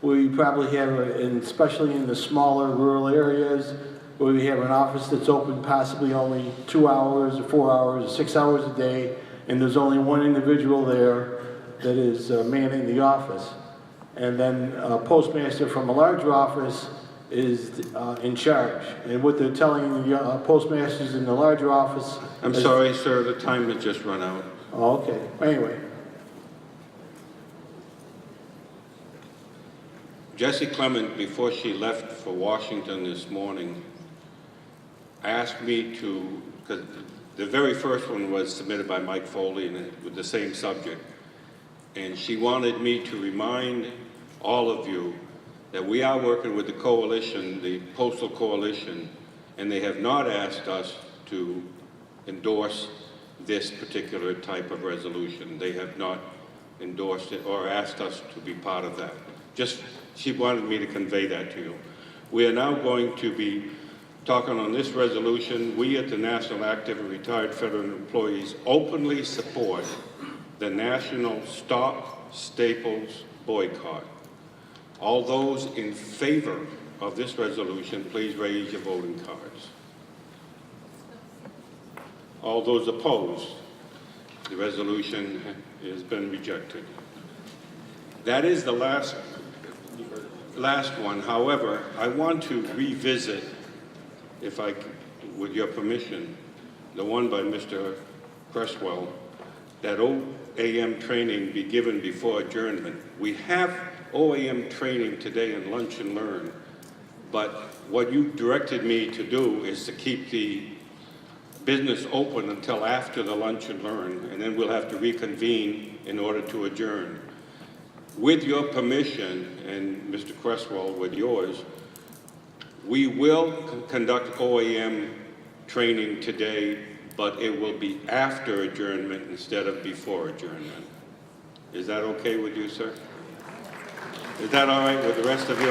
We probably have, especially in the smaller rural areas, where we have an office that's open possibly only 2 hours or 4 hours or 6 hours a day, and there's only one individual there that is manning the office. And then a postmaster from a larger office is in charge. And what they're telling the postmasters in the larger office... I'm sorry, sir, the time has just run out. Oh, okay. Anyway. Jessie Clement, before she left for Washington this morning, asked me to, because the very first one was submitted by Mike Foley and with the same subject, and she wanted me to remind all of you that we are working with the coalition, the Postal Coalition, and they have not asked us to endorse this particular type of resolution. They have not endorsed it or asked us to be part of that. Just, she wanted me to convey that to you. We are now going to be talking on this resolution. We at the National Active and Retired Federal Employees openly support the National Stop Staples boycott. All those in favor of this resolution, please raise your voting cards. All those opposed, the resolution has been rejected. That is the last one. However, I want to revisit, if I, with your permission, the one by Mr. Cresswell, that OAM training be given before adjournment. We have OAM training today in Lunch and Learn, but what you directed me to do is to keep the business open until after the Lunch and Learn, and then we'll have to reconvene in order to adjourn. With your permission, and Mr. Cresswell, with yours, we will conduct OAM training today, but it will be after adjournment instead of before adjournment. Is that okay with you, sir? Is that all right with the rest of you?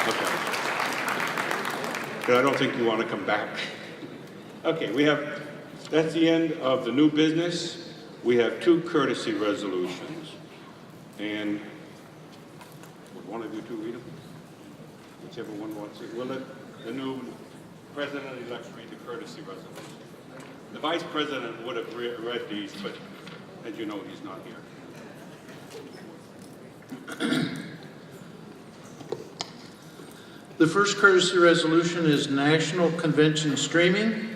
Okay. But I don't think you want to come back. Okay, that's the end of the new business. We have 2 courtesy resolutions. And would one of you 2 read them? Whichever one wants it. We'll let the new president-elect read the courtesy resolution. The vice president would have read these, but as you know, he's not here. The first courtesy resolution is national convention streaming.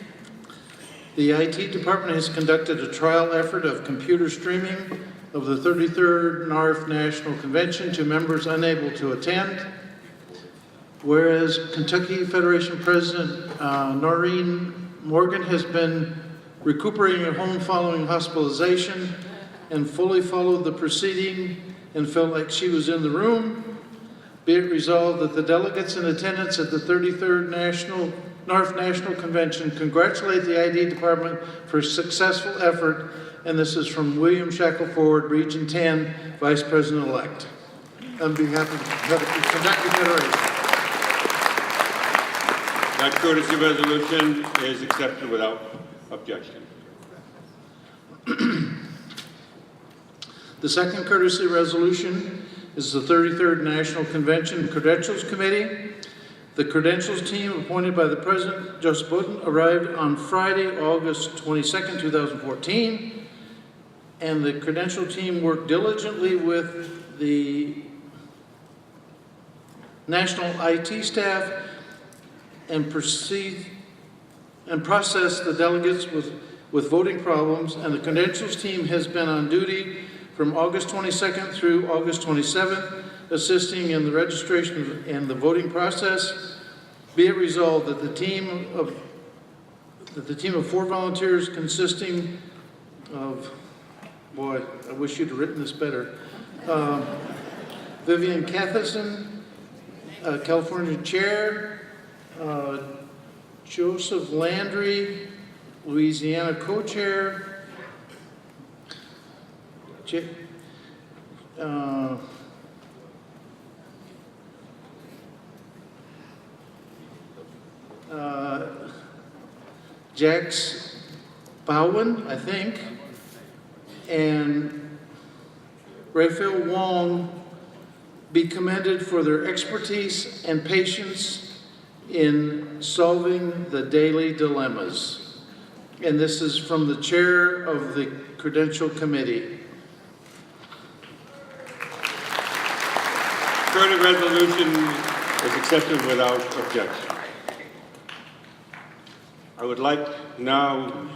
The IT department has conducted a trial effort of computer streaming of the 33rd NARFE National Convention to members unable to attend. Whereas Kentucky Federation President Noreen Morgan has been recuperating at home following hospitalization and fully followed the proceeding and felt like she was in the room. Be it resolved that the delegates in attendance at the 33rd NARFE National Convention congratulate the ID Department for a successful effort, and this is from William Shackelford, Region 10, Vice President-elect. On behalf of the Kentucky Federation. That courtesy resolution is accepted without objection. The second courtesy resolution is the 33rd National Convention Credentials Committee. The credentials team appointed by the President, Joseph Biden, arrived on Friday, August 22nd, 2014. And the credential team worked diligently with the national IT staff and processed the delegates with with voting problems, and the credentials team has been on duty from August 22nd through August 27th, assisting in the registration and the voting process. Be it resolved that the team of 4 volunteers consisting of, boy, I wish you'd written this better, Vivian Catherson, California Chair, Joseph Landry, Louisiana Co-Chair, Jax Bowen, I think, and Raphael Wong be commended for their expertise and patience in solving the daily dilemmas. And this is from the chair of the Credential Committee. Further resolution is accepted without objection. I would like now,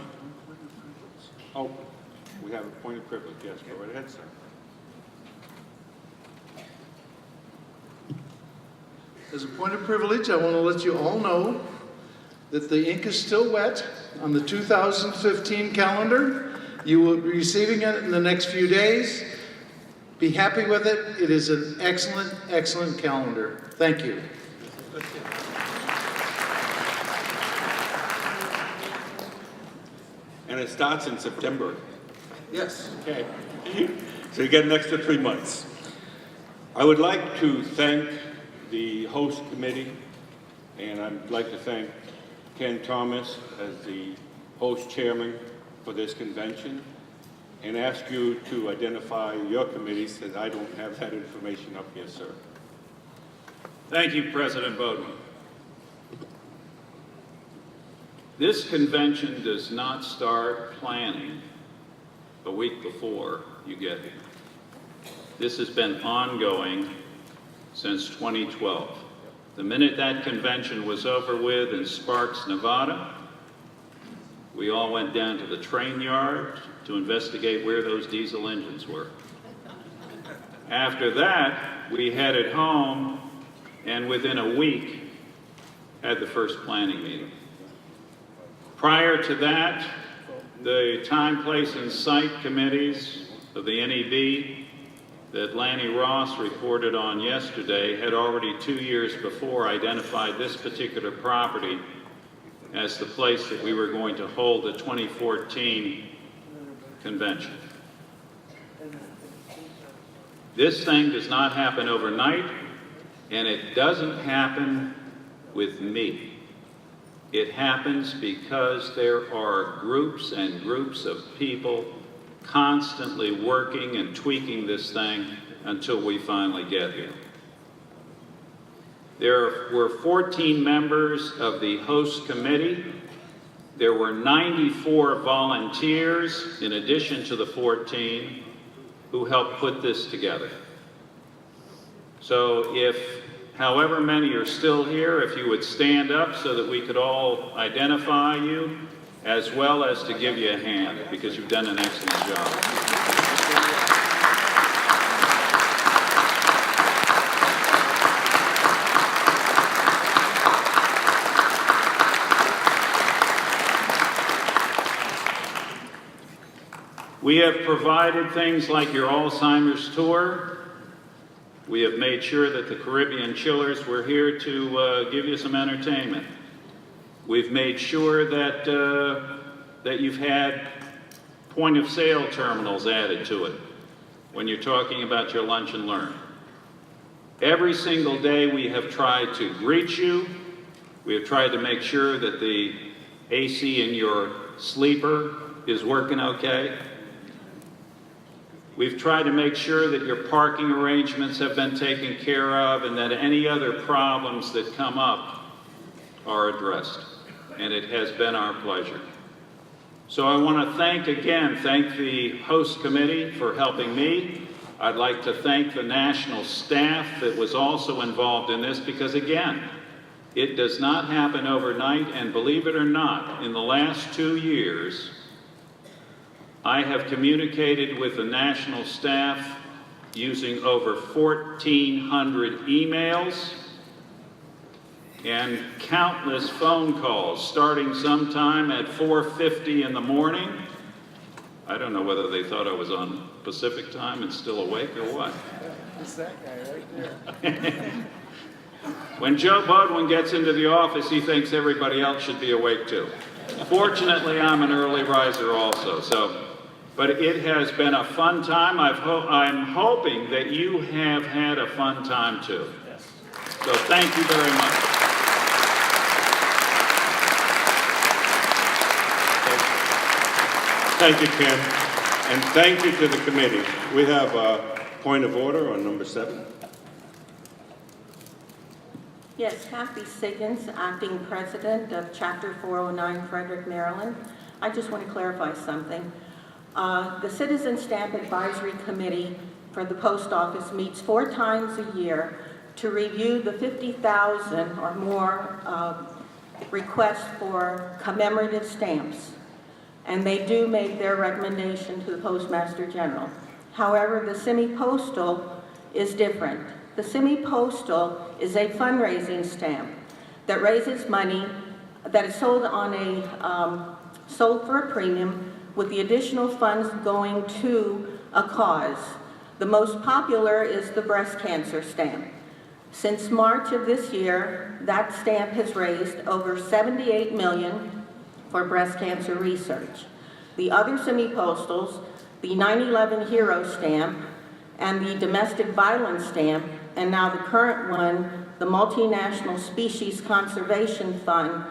we have a point of privilege. Yes, go right ahead, sir. As a point of privilege, I want to let you all know that the ink is still wet on the 2015 calendar. You will be receiving it in the next few days. Be happy with it. It is an excellent, excellent calendar. Thank you. And it starts in September. Yes. Okay. So you get an extra 3 months. I would like to thank the host committee, and I'd like to thank Ken Thomas as the host chairman for this convention, and ask you to identify your committees, since I don't have that information up here, sir. Thank you, President Bowden. This convention does not start planning a week before you get here. This has been ongoing since 2012. The minute that convention was over with in Sparks, Nevada, we all went down to the train yard to investigate where those diesel engines were. After that, we headed home, and within a week, had the first planning meeting. Prior to that, the time, place, and site committees of the NEB that Lanny Ross reported on yesterday had already 2 years before identified this particular property as the place that we were going to hold the 2014 convention. This thing does not happen overnight, and it doesn't happen with me. It happens because there are groups and groups of people constantly working and tweaking this thing until we finally get here. There were 14 members of the host committee. There were 94 volunteers, in addition to the 14, who helped put this together. So if however many are still here, if you would stand up so that we could all identify you, as well as to give you a hand, because you've done an excellent job. We have provided things like your Alzheimer's tour. We have made sure that the Caribbean Chillers were here to give you some entertainment. We've made sure that, that you've had point-of-sale terminals added to it when you're talking about your lunch and learn. Every single day we have tried to greet you. We have tried to make sure that the AC in your sleeper is working okay. We've tried to make sure that your parking arrangements have been taken care of and that any other problems that come up are addressed. And it has been our pleasure. So I want to thank the host committee for helping me. I'd like to thank the national staff that was also involved in this, because again, it does not happen overnight, and believe it or not, in the last 2 years, I have communicated with the national staff using over 1,400 emails and countless phone calls, starting sometime at 4:50 in the morning. I don't know whether they thought I was on Pacific time and still awake or what. It's that guy right there. When Joe Bodwin gets into the office, he thinks everybody else should be awake too. Fortunately, I'm an early riser also, but it has been a fun time. I'm hoping that you have had a fun time too. So thank you very much. Thank you, Ken, and thank you to the committee. We have a point of order on number 7. Yes, Kathy Siggins, Acting President of Chapter 409, Frederick, Maryland. I just want to clarify something. The Citizen Stamp Advisory Committee for the Post Office meets 4 times a year to review the 50,000 or more requests for commemorative stamps. And they do make their recommendation to the Postmaster General. However, the semi-postal is different. The semi-postal is a fundraising stamp that raises money that is sold sold for a premium with the additional funds going to a cause. The most popular is the breast cancer stamp. Since March of this year, that stamp has raised over $78 million for breast cancer research. The other semi-postals, the 9/11 Hero Stamp and the Domestic Violence Stamp, and now the current one, the Multinational Species Conservation Fund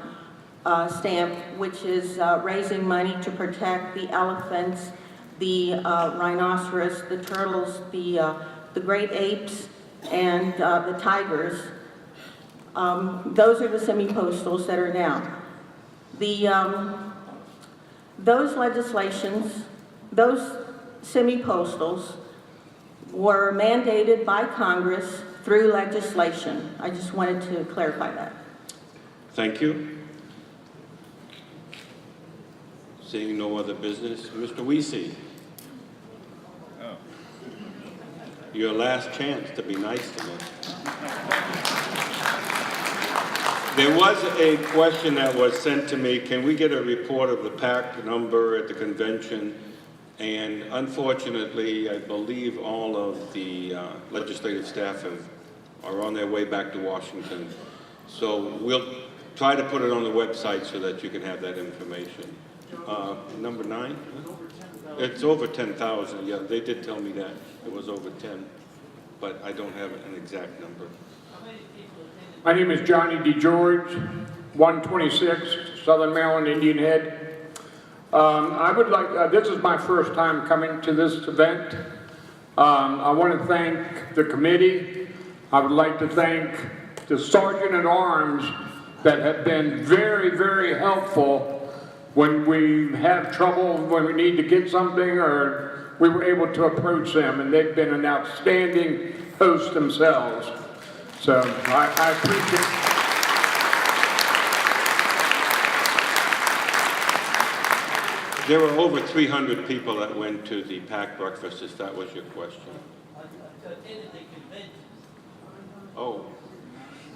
stamp, which is raising money to protect the elephants, the rhinoceros, the turtles, the great apes, and the tigers. Those are the semi-postals that are now. Those legislations, those semi-postals were mandated by Congress through legislation. I just wanted to clarify that. Thank you. Seeing no other business, Mr. Weesey. Your last chance to be nice to me. There was a question that was sent to me, can we get a report of the PAC number at the convention? And unfortunately, I believe all of the legislative staff are on their way back to Washington. So we'll try to put it on the website so that you can have that information. Number 9? It's over 10,000, yeah, they did tell me that. It was over 10, but I don't have an exact number. My name is Johnny DeGeorge, 126, Southern Maryland, Indian Head. I would like, this is my first time coming to this event. I want to thank the committee. I would like to thank the Sergeant at Arms that have been very, very helpful when we have trouble, when we need to get something, or we were able to approach them, and they've been an outstanding host themselves. So I appreciate it. There were over 300 people that went to the PAC breakfast, if that was your question. Oh,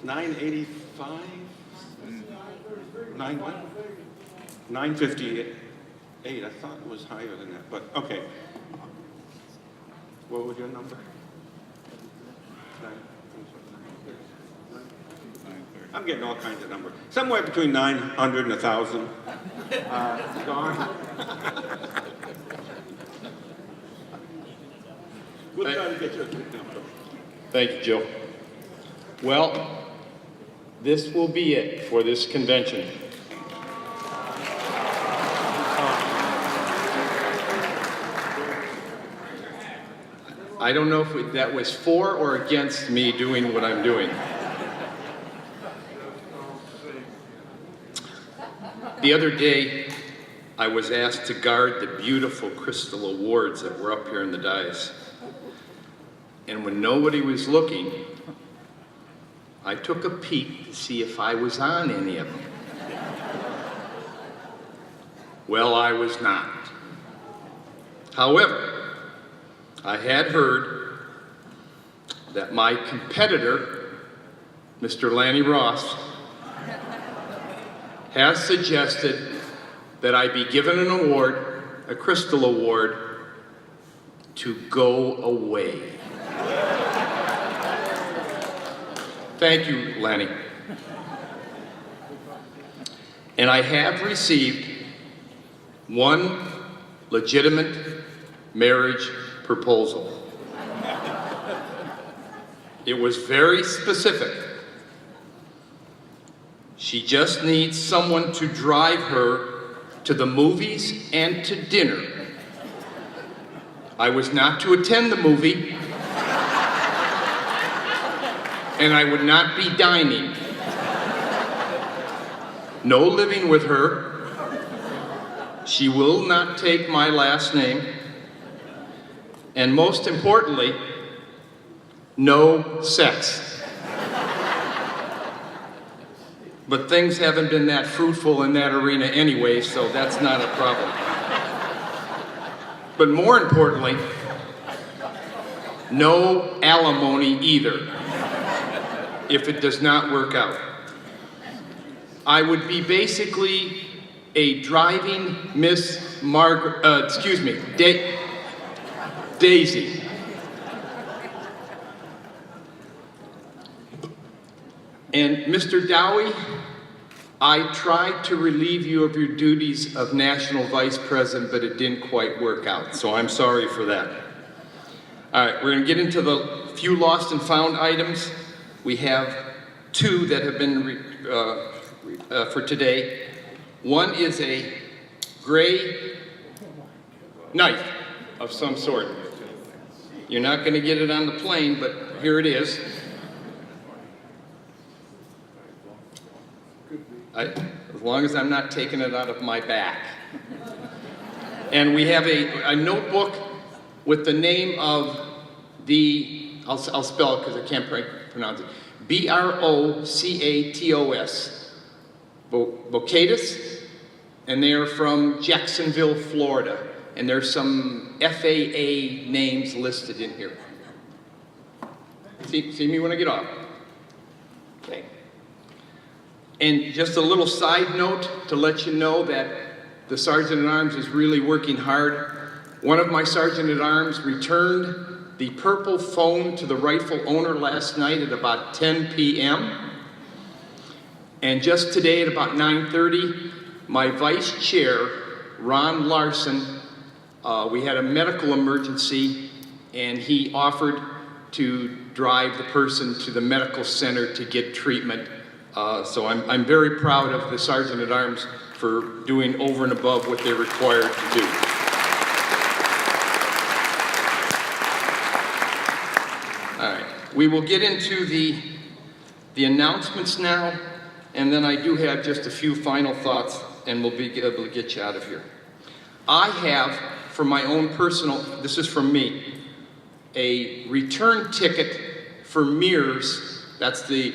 985? 958. I thought it was higher than that, but okay. What was your number? I'm getting all kinds of numbers. Somewhere between 900 and 1,000. Don? We'll try to get you a good number. Thank you, Joe. Well, this will be it for this convention. I don't know if that was for or against me doing what I'm doing. The other day, I was asked to guard the beautiful crystal awards that were up here in the dais. And when nobody was looking, I took a peek to see if I was on any of them. Well, I was not. However, I had heard that my competitor, Mr. Lanny Ross, has suggested that I be given an award, a Crystal Award, to go away. Thank you, Lanny. And I have received one legitimate marriage proposal. It was very specific. She just needs someone to drive her to the movies and to dinner. I was not to attend the movie, and I would not be dining. No living with her. She will not take my last name. And most importantly, no sex. But things haven't been that fruitful in that arena anyway, so that's not a problem. But more importantly, no alimony either, if it does not work out. I would be basically a driving Miss Daisy. And Mr. Dowie, I tried to relieve you of your duties of National Vice President, but it didn't quite work out, so I'm sorry for that. All right, we're gonna get into the few lost and found items. We have two that have been for today. One is a gray knife of some sort. You're not going to get it on the plane, but here it is. As long as I'm not taking it out of my back. And we have a notebook with the name of the, I'll spell it because I can't pronounce it, B-R-O-C-A-T-O-S. Bocatus, and they are from Jacksonville, Florida. And there's some FAA names listed in here. See me when I get off? Okay. And just a little side note to let you know that the Sergeant-at-Arms is really working hard. One of my Sergeant-at-Arms returned the purple phone to the rightful owner last night at about 10 p.m. And just today at about 9:30, my vice chair, Ron Larson, we had a medical emergency, and he offered to drive the person to the medical center to get treatment. So I'm very proud of the Sergeant-at-Arms for doing over and above what they're required to do. All right, we will get into the announcements now. And then I do have just a few final thoughts, and we'll be able to get you out of here. I have, for my own personal, this is from me, a return ticket for Mears. That's the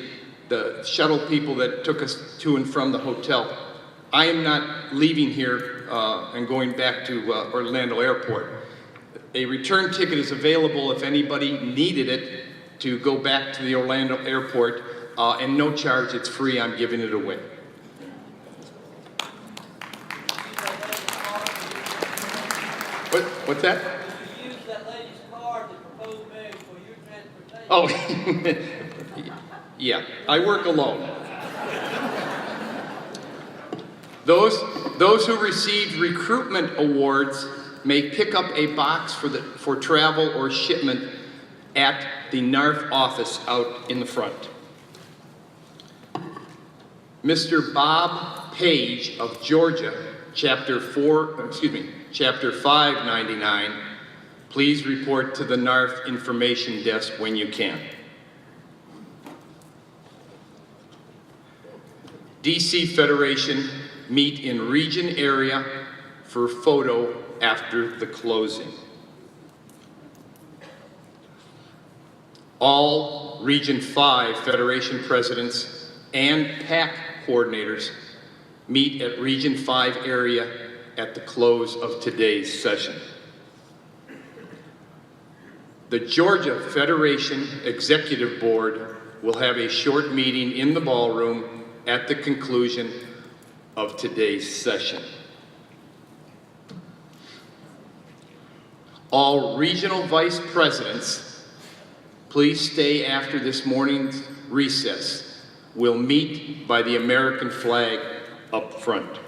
shuttle people that took us to and from the hotel. I am not leaving here and going back to Orlando Airport. A return ticket is available if anybody needed it to go back to the Orlando Airport. And no charge, it's free, I'm giving it away. What's that? You used that lady's card to propose marriage for your transportation. Oh, yeah, I work alone. Those who received recruitment awards may pick up a box for travel or shipment at the NARFE office out in the front. Mr. Bob Page of Georgia, Chapter 599, please report to the NARFE information desk when you can. DC Federation meet in region area for photo after the closing. All Region 5 Federation presidents and PAC coordinators meet at Region 5 area at the close of today's session. The Georgia Federation Executive Board will have a short meeting in the ballroom at the conclusion of today's session. All regional vice presidents, please stay after this morning's recess. We'll meet by the American flag up front.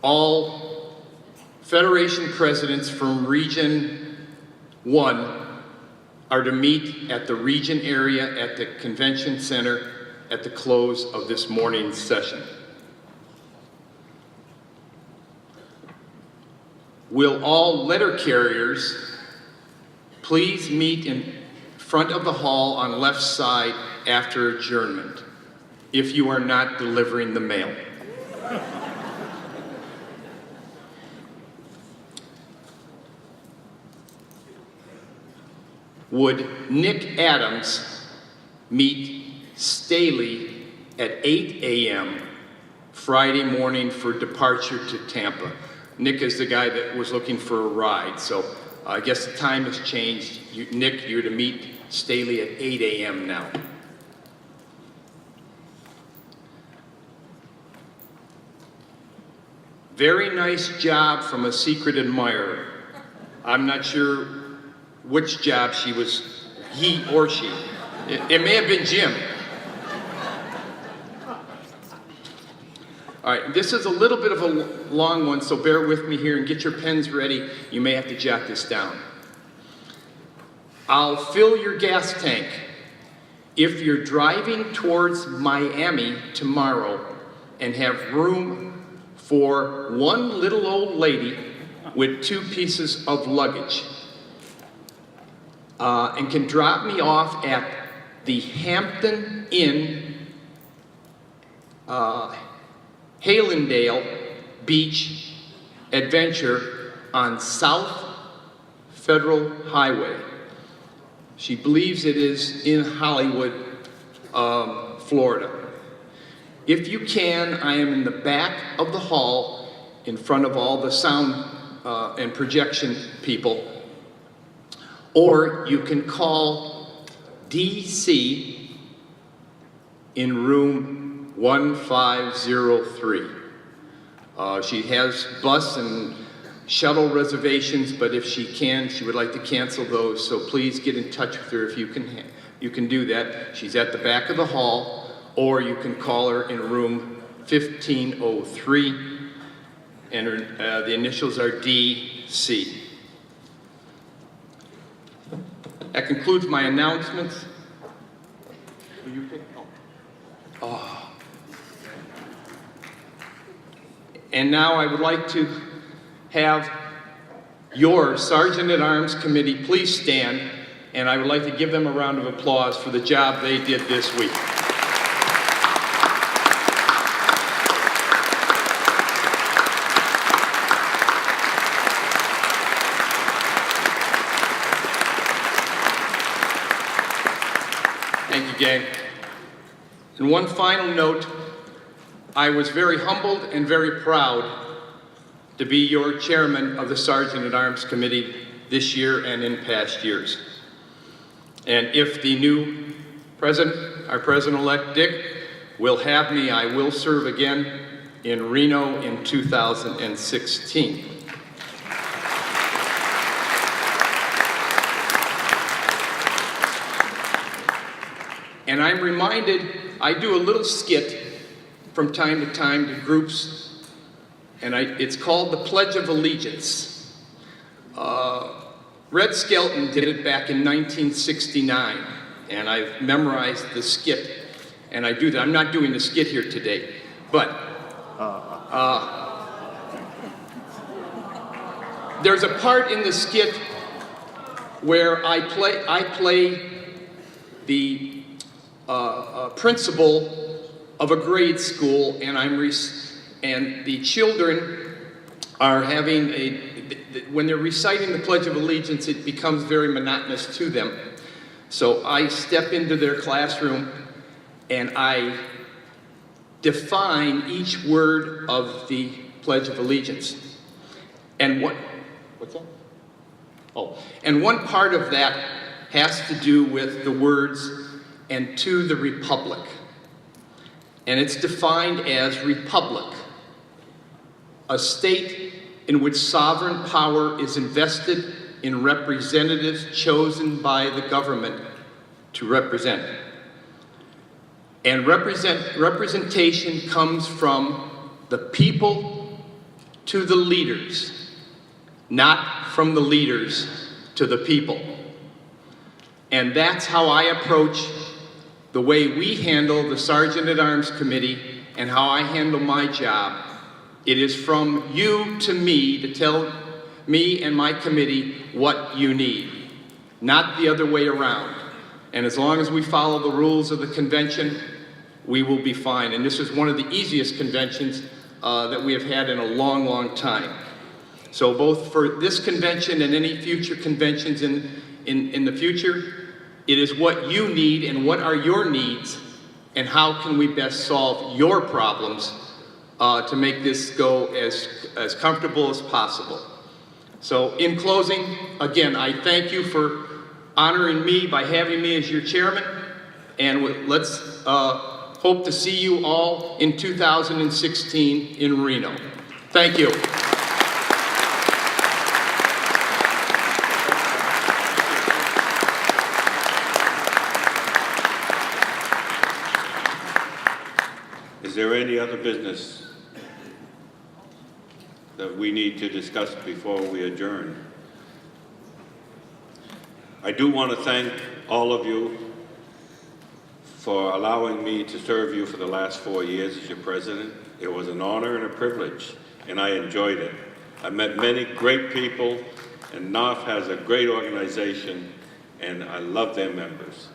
All Federation presidents from Region 1 are to meet at the region area at the Convention Center at the close of this morning's session. Will all letter carriers please meet in front of the hall on left side after adjournment if you are not delivering the mail. Would Nick Adams meet Staley at 8 a.m. Friday morning for departure to Tampa? Nick is the guy that was looking for a ride, so I guess the time has changed. Nick, you're to meet Staley at 8 a.m. now. Very nice job from a secret admirer. I'm not sure which job she was, he or she. It may have been Jim. All right, this is a little bit of a long one, so bear with me here and get your pens ready. You may have to jot this down. I'll fill your gas tank if you're driving towards Miami tomorrow and have room for one little old lady with 2 pieces of luggage. And can drop me off at the Hampton Inn, Hallandale Beach Adventure on South Federal Highway. She believes it is in Hollywood, Florida. If you can, I am in the back of the hall in front of all the sound and projection people. Or you can call DC in room 1503. She has bus and shuttle reservations, but if she can, she would like to cancel those, so please get in touch with her if you can do that. She's at the back of the hall, or you can call her in room 1503, and the initials are DC. That concludes my announcements. Will you take? Oh. And now I would like to have your Sergeant at Arms Committee please stand, and I would like to give them a round of applause for the job they did this week. Thank you, gang. And one final note, I was very humbled and very proud to be your chairman of the Sergeant at Arms Committee this year and in past years. And if the new president, our president-elect Dick, will have me, I will serve again in Reno in 2016. And I'm reminded, I do a little skit from time to time to groups, and it's called the Pledge of Allegiance. Red Skelton did it back in 1969, and I've memorized the skit, and I do that. I'm not doing the skit here today, but there's a part in the skit where I play the principal of a grade school, and and the children are having when they're reciting the Pledge of Allegiance, it becomes very monotonous to them. So I step into their classroom and I define each word of the Pledge of Allegiance. And Oh, and one part of that has to do with the words, "and to the republic." And it's defined as republic, a state in which sovereign power is invested in representatives chosen by the government to represent. And representation comes from the people to the leaders, not from the leaders to the people. And that's how I approach the way we handle the Sergeant at Arms Committee and how I handle my job. It is from you to me to tell me and my committee what you need, not the other way around. And as long as we follow the rules of the convention, we will be fine. And this is one of the easiest conventions that we have had in a long, long time. So both for this convention and any future conventions in the future, it is what you need and what are your needs and how can we best solve your problems to make this go as comfortable as possible. So in closing, again, I thank you for honoring me by having me as your chairman, and let's hope to see you all in 2016 in Reno. Thank you. Is there any other business that we need to discuss before we adjourn? I do want to thank all of you for allowing me to serve you for the last 4 years as your president. It was an honor and a privilege, and I enjoyed it. I met many great people, and NARFE has a great organization, and I love their members.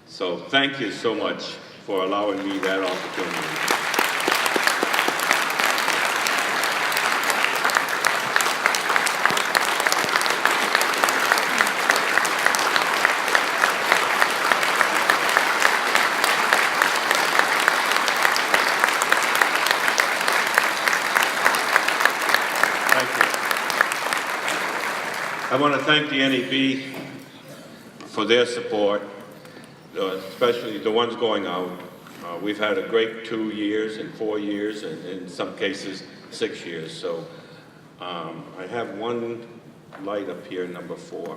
So thank you so much for allowing me that opportunity. I want to thank the NEB for their support, especially the ones going out. We've had a great 2 years and 4 years, and in some cases, 6 years. So I have one light up here, number 4.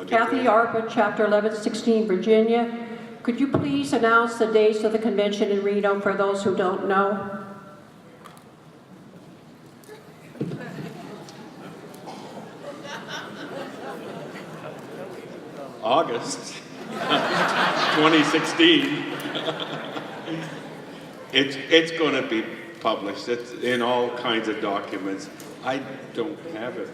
Kathy Arpa, Chapter 1116, Virginia. Could you please announce the dates of the convention in Reno for those who don't know? August 2016. It's going to be published. It's in all kinds of documents. I don't have it.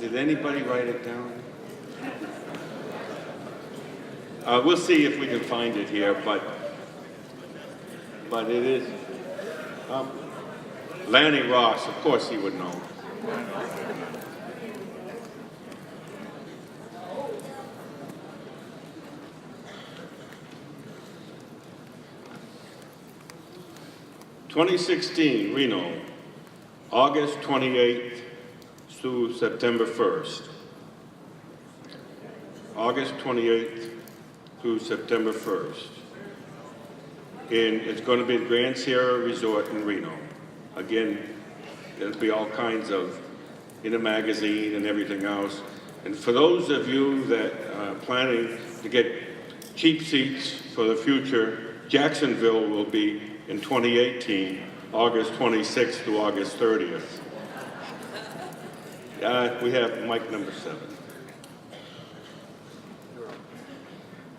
Did anybody write it down? We'll see if we can find it here, but it is. Lanny Ross, of course he would know. (2016) Reno, August 28th through September 1st. August 28th through September 1st. And it's going to be the Grand Sierra Resort in Reno. Again, there'll be all kinds of, in a magazine and everything else. And for those of you that are planning to get cheap seats for the future, Jacksonville will be in 2018, August 26th to August 30th. We have mic number 7.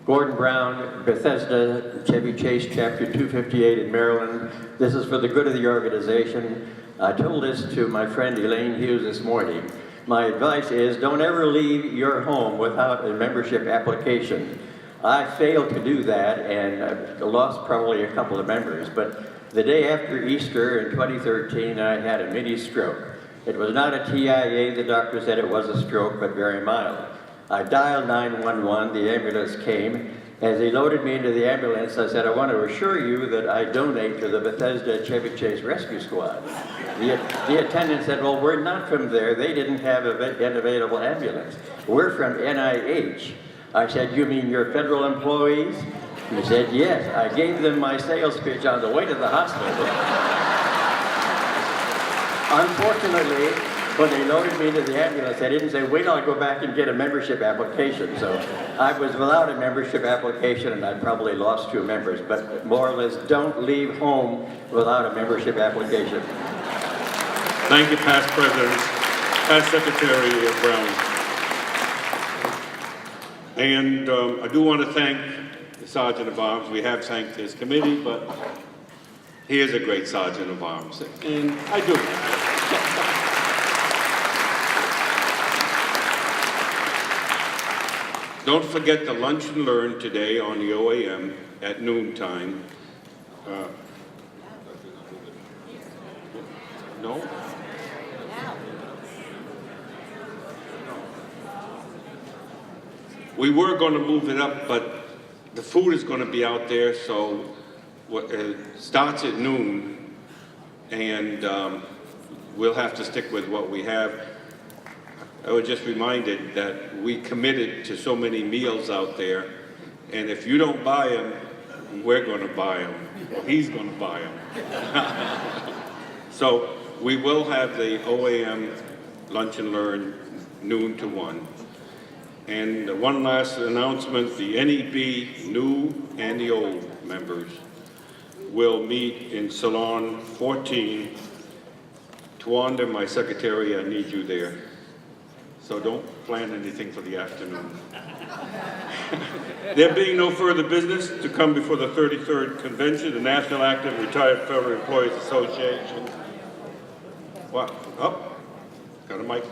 Gordon Brown, Bethesda, Chevy Chase, Chapter 258 in Maryland. This is for the good of the organization. I told this to my friend Elaine Hughes this morning. My advice is don't ever leave your home without a membership application. I failed to do that and lost probably a couple of members, but the day after Easter in 2013, I had a mini stroke. It was not a TIA, the doctor said it was a stroke, but very mild. I dialed 911, the ambulance came, As he loaded me into the ambulance, I said, I want to assure you that I donate to the Bethesda Chevy Chase Rescue Squad. The attendant said, well, we're not from there. They didn't have an available ambulance. We're from NIH. I said, you mean your federal employees? He said, yes. I gave them my sales pitch on the way to the hospital. Unfortunately, when they loaded me into the ambulance, they didn't say, wait till I go back and get a membership application. So I was without a membership application, and I probably lost 2 members. But more or less, don't leave home without a membership application. Thank you, past presidents, past Secretary Brown. And I do want to thank the Sergeant of Arms. We have thanked his committee, but he is a great Sergeant of Arms, and I do. Don't forget the lunch and learn today on the OAM at noontime. No? We were going to move it up, but the food is going to be out there, so it starts at noon, and we'll have to stick with what we have. I was just reminded that we committed to so many meals out there, and if you don't buy them, we're going to buy them. He's going to buy them. So we will have the OAM Lunch and Learn noon to 1. And one last announcement, the NEB new and the old members will meet in Salon 14. Tawanda, my secretary, I need you there. So don't plan anything for the afternoon. There being no further business to come before the 33rd Convention, the National Active Retired Federal Employees Association. What? Oh, got a mic.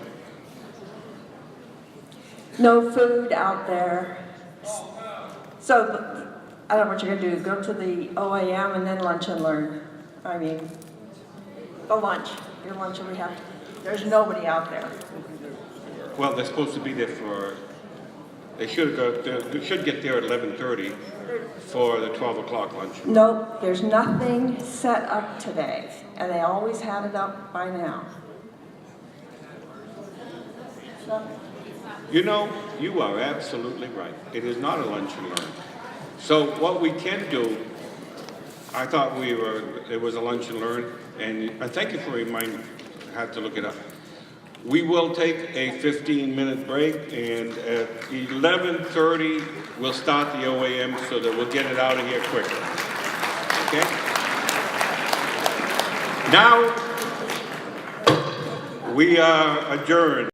No food out there. So I don't know what you're going to do. Go to the OAM and then lunch and learn. I mean, the lunch. Your lunch will have to. There's nobody out there. Well, they're supposed to be there for, they should get there at 11:30 for the 12 o'clock lunch. Nope, there's nothing set up today, and they always had it up by now. So. You know, you are absolutely right. It is not a lunch and learn. So what we can do, I thought it was a lunch and learn, and I thank you for reminding me. I had to look it up. We will take a 15-minute break, and at 11:30, we'll start the OAM so that we'll get it out of here quicker. Okay? Now, we are adjourned.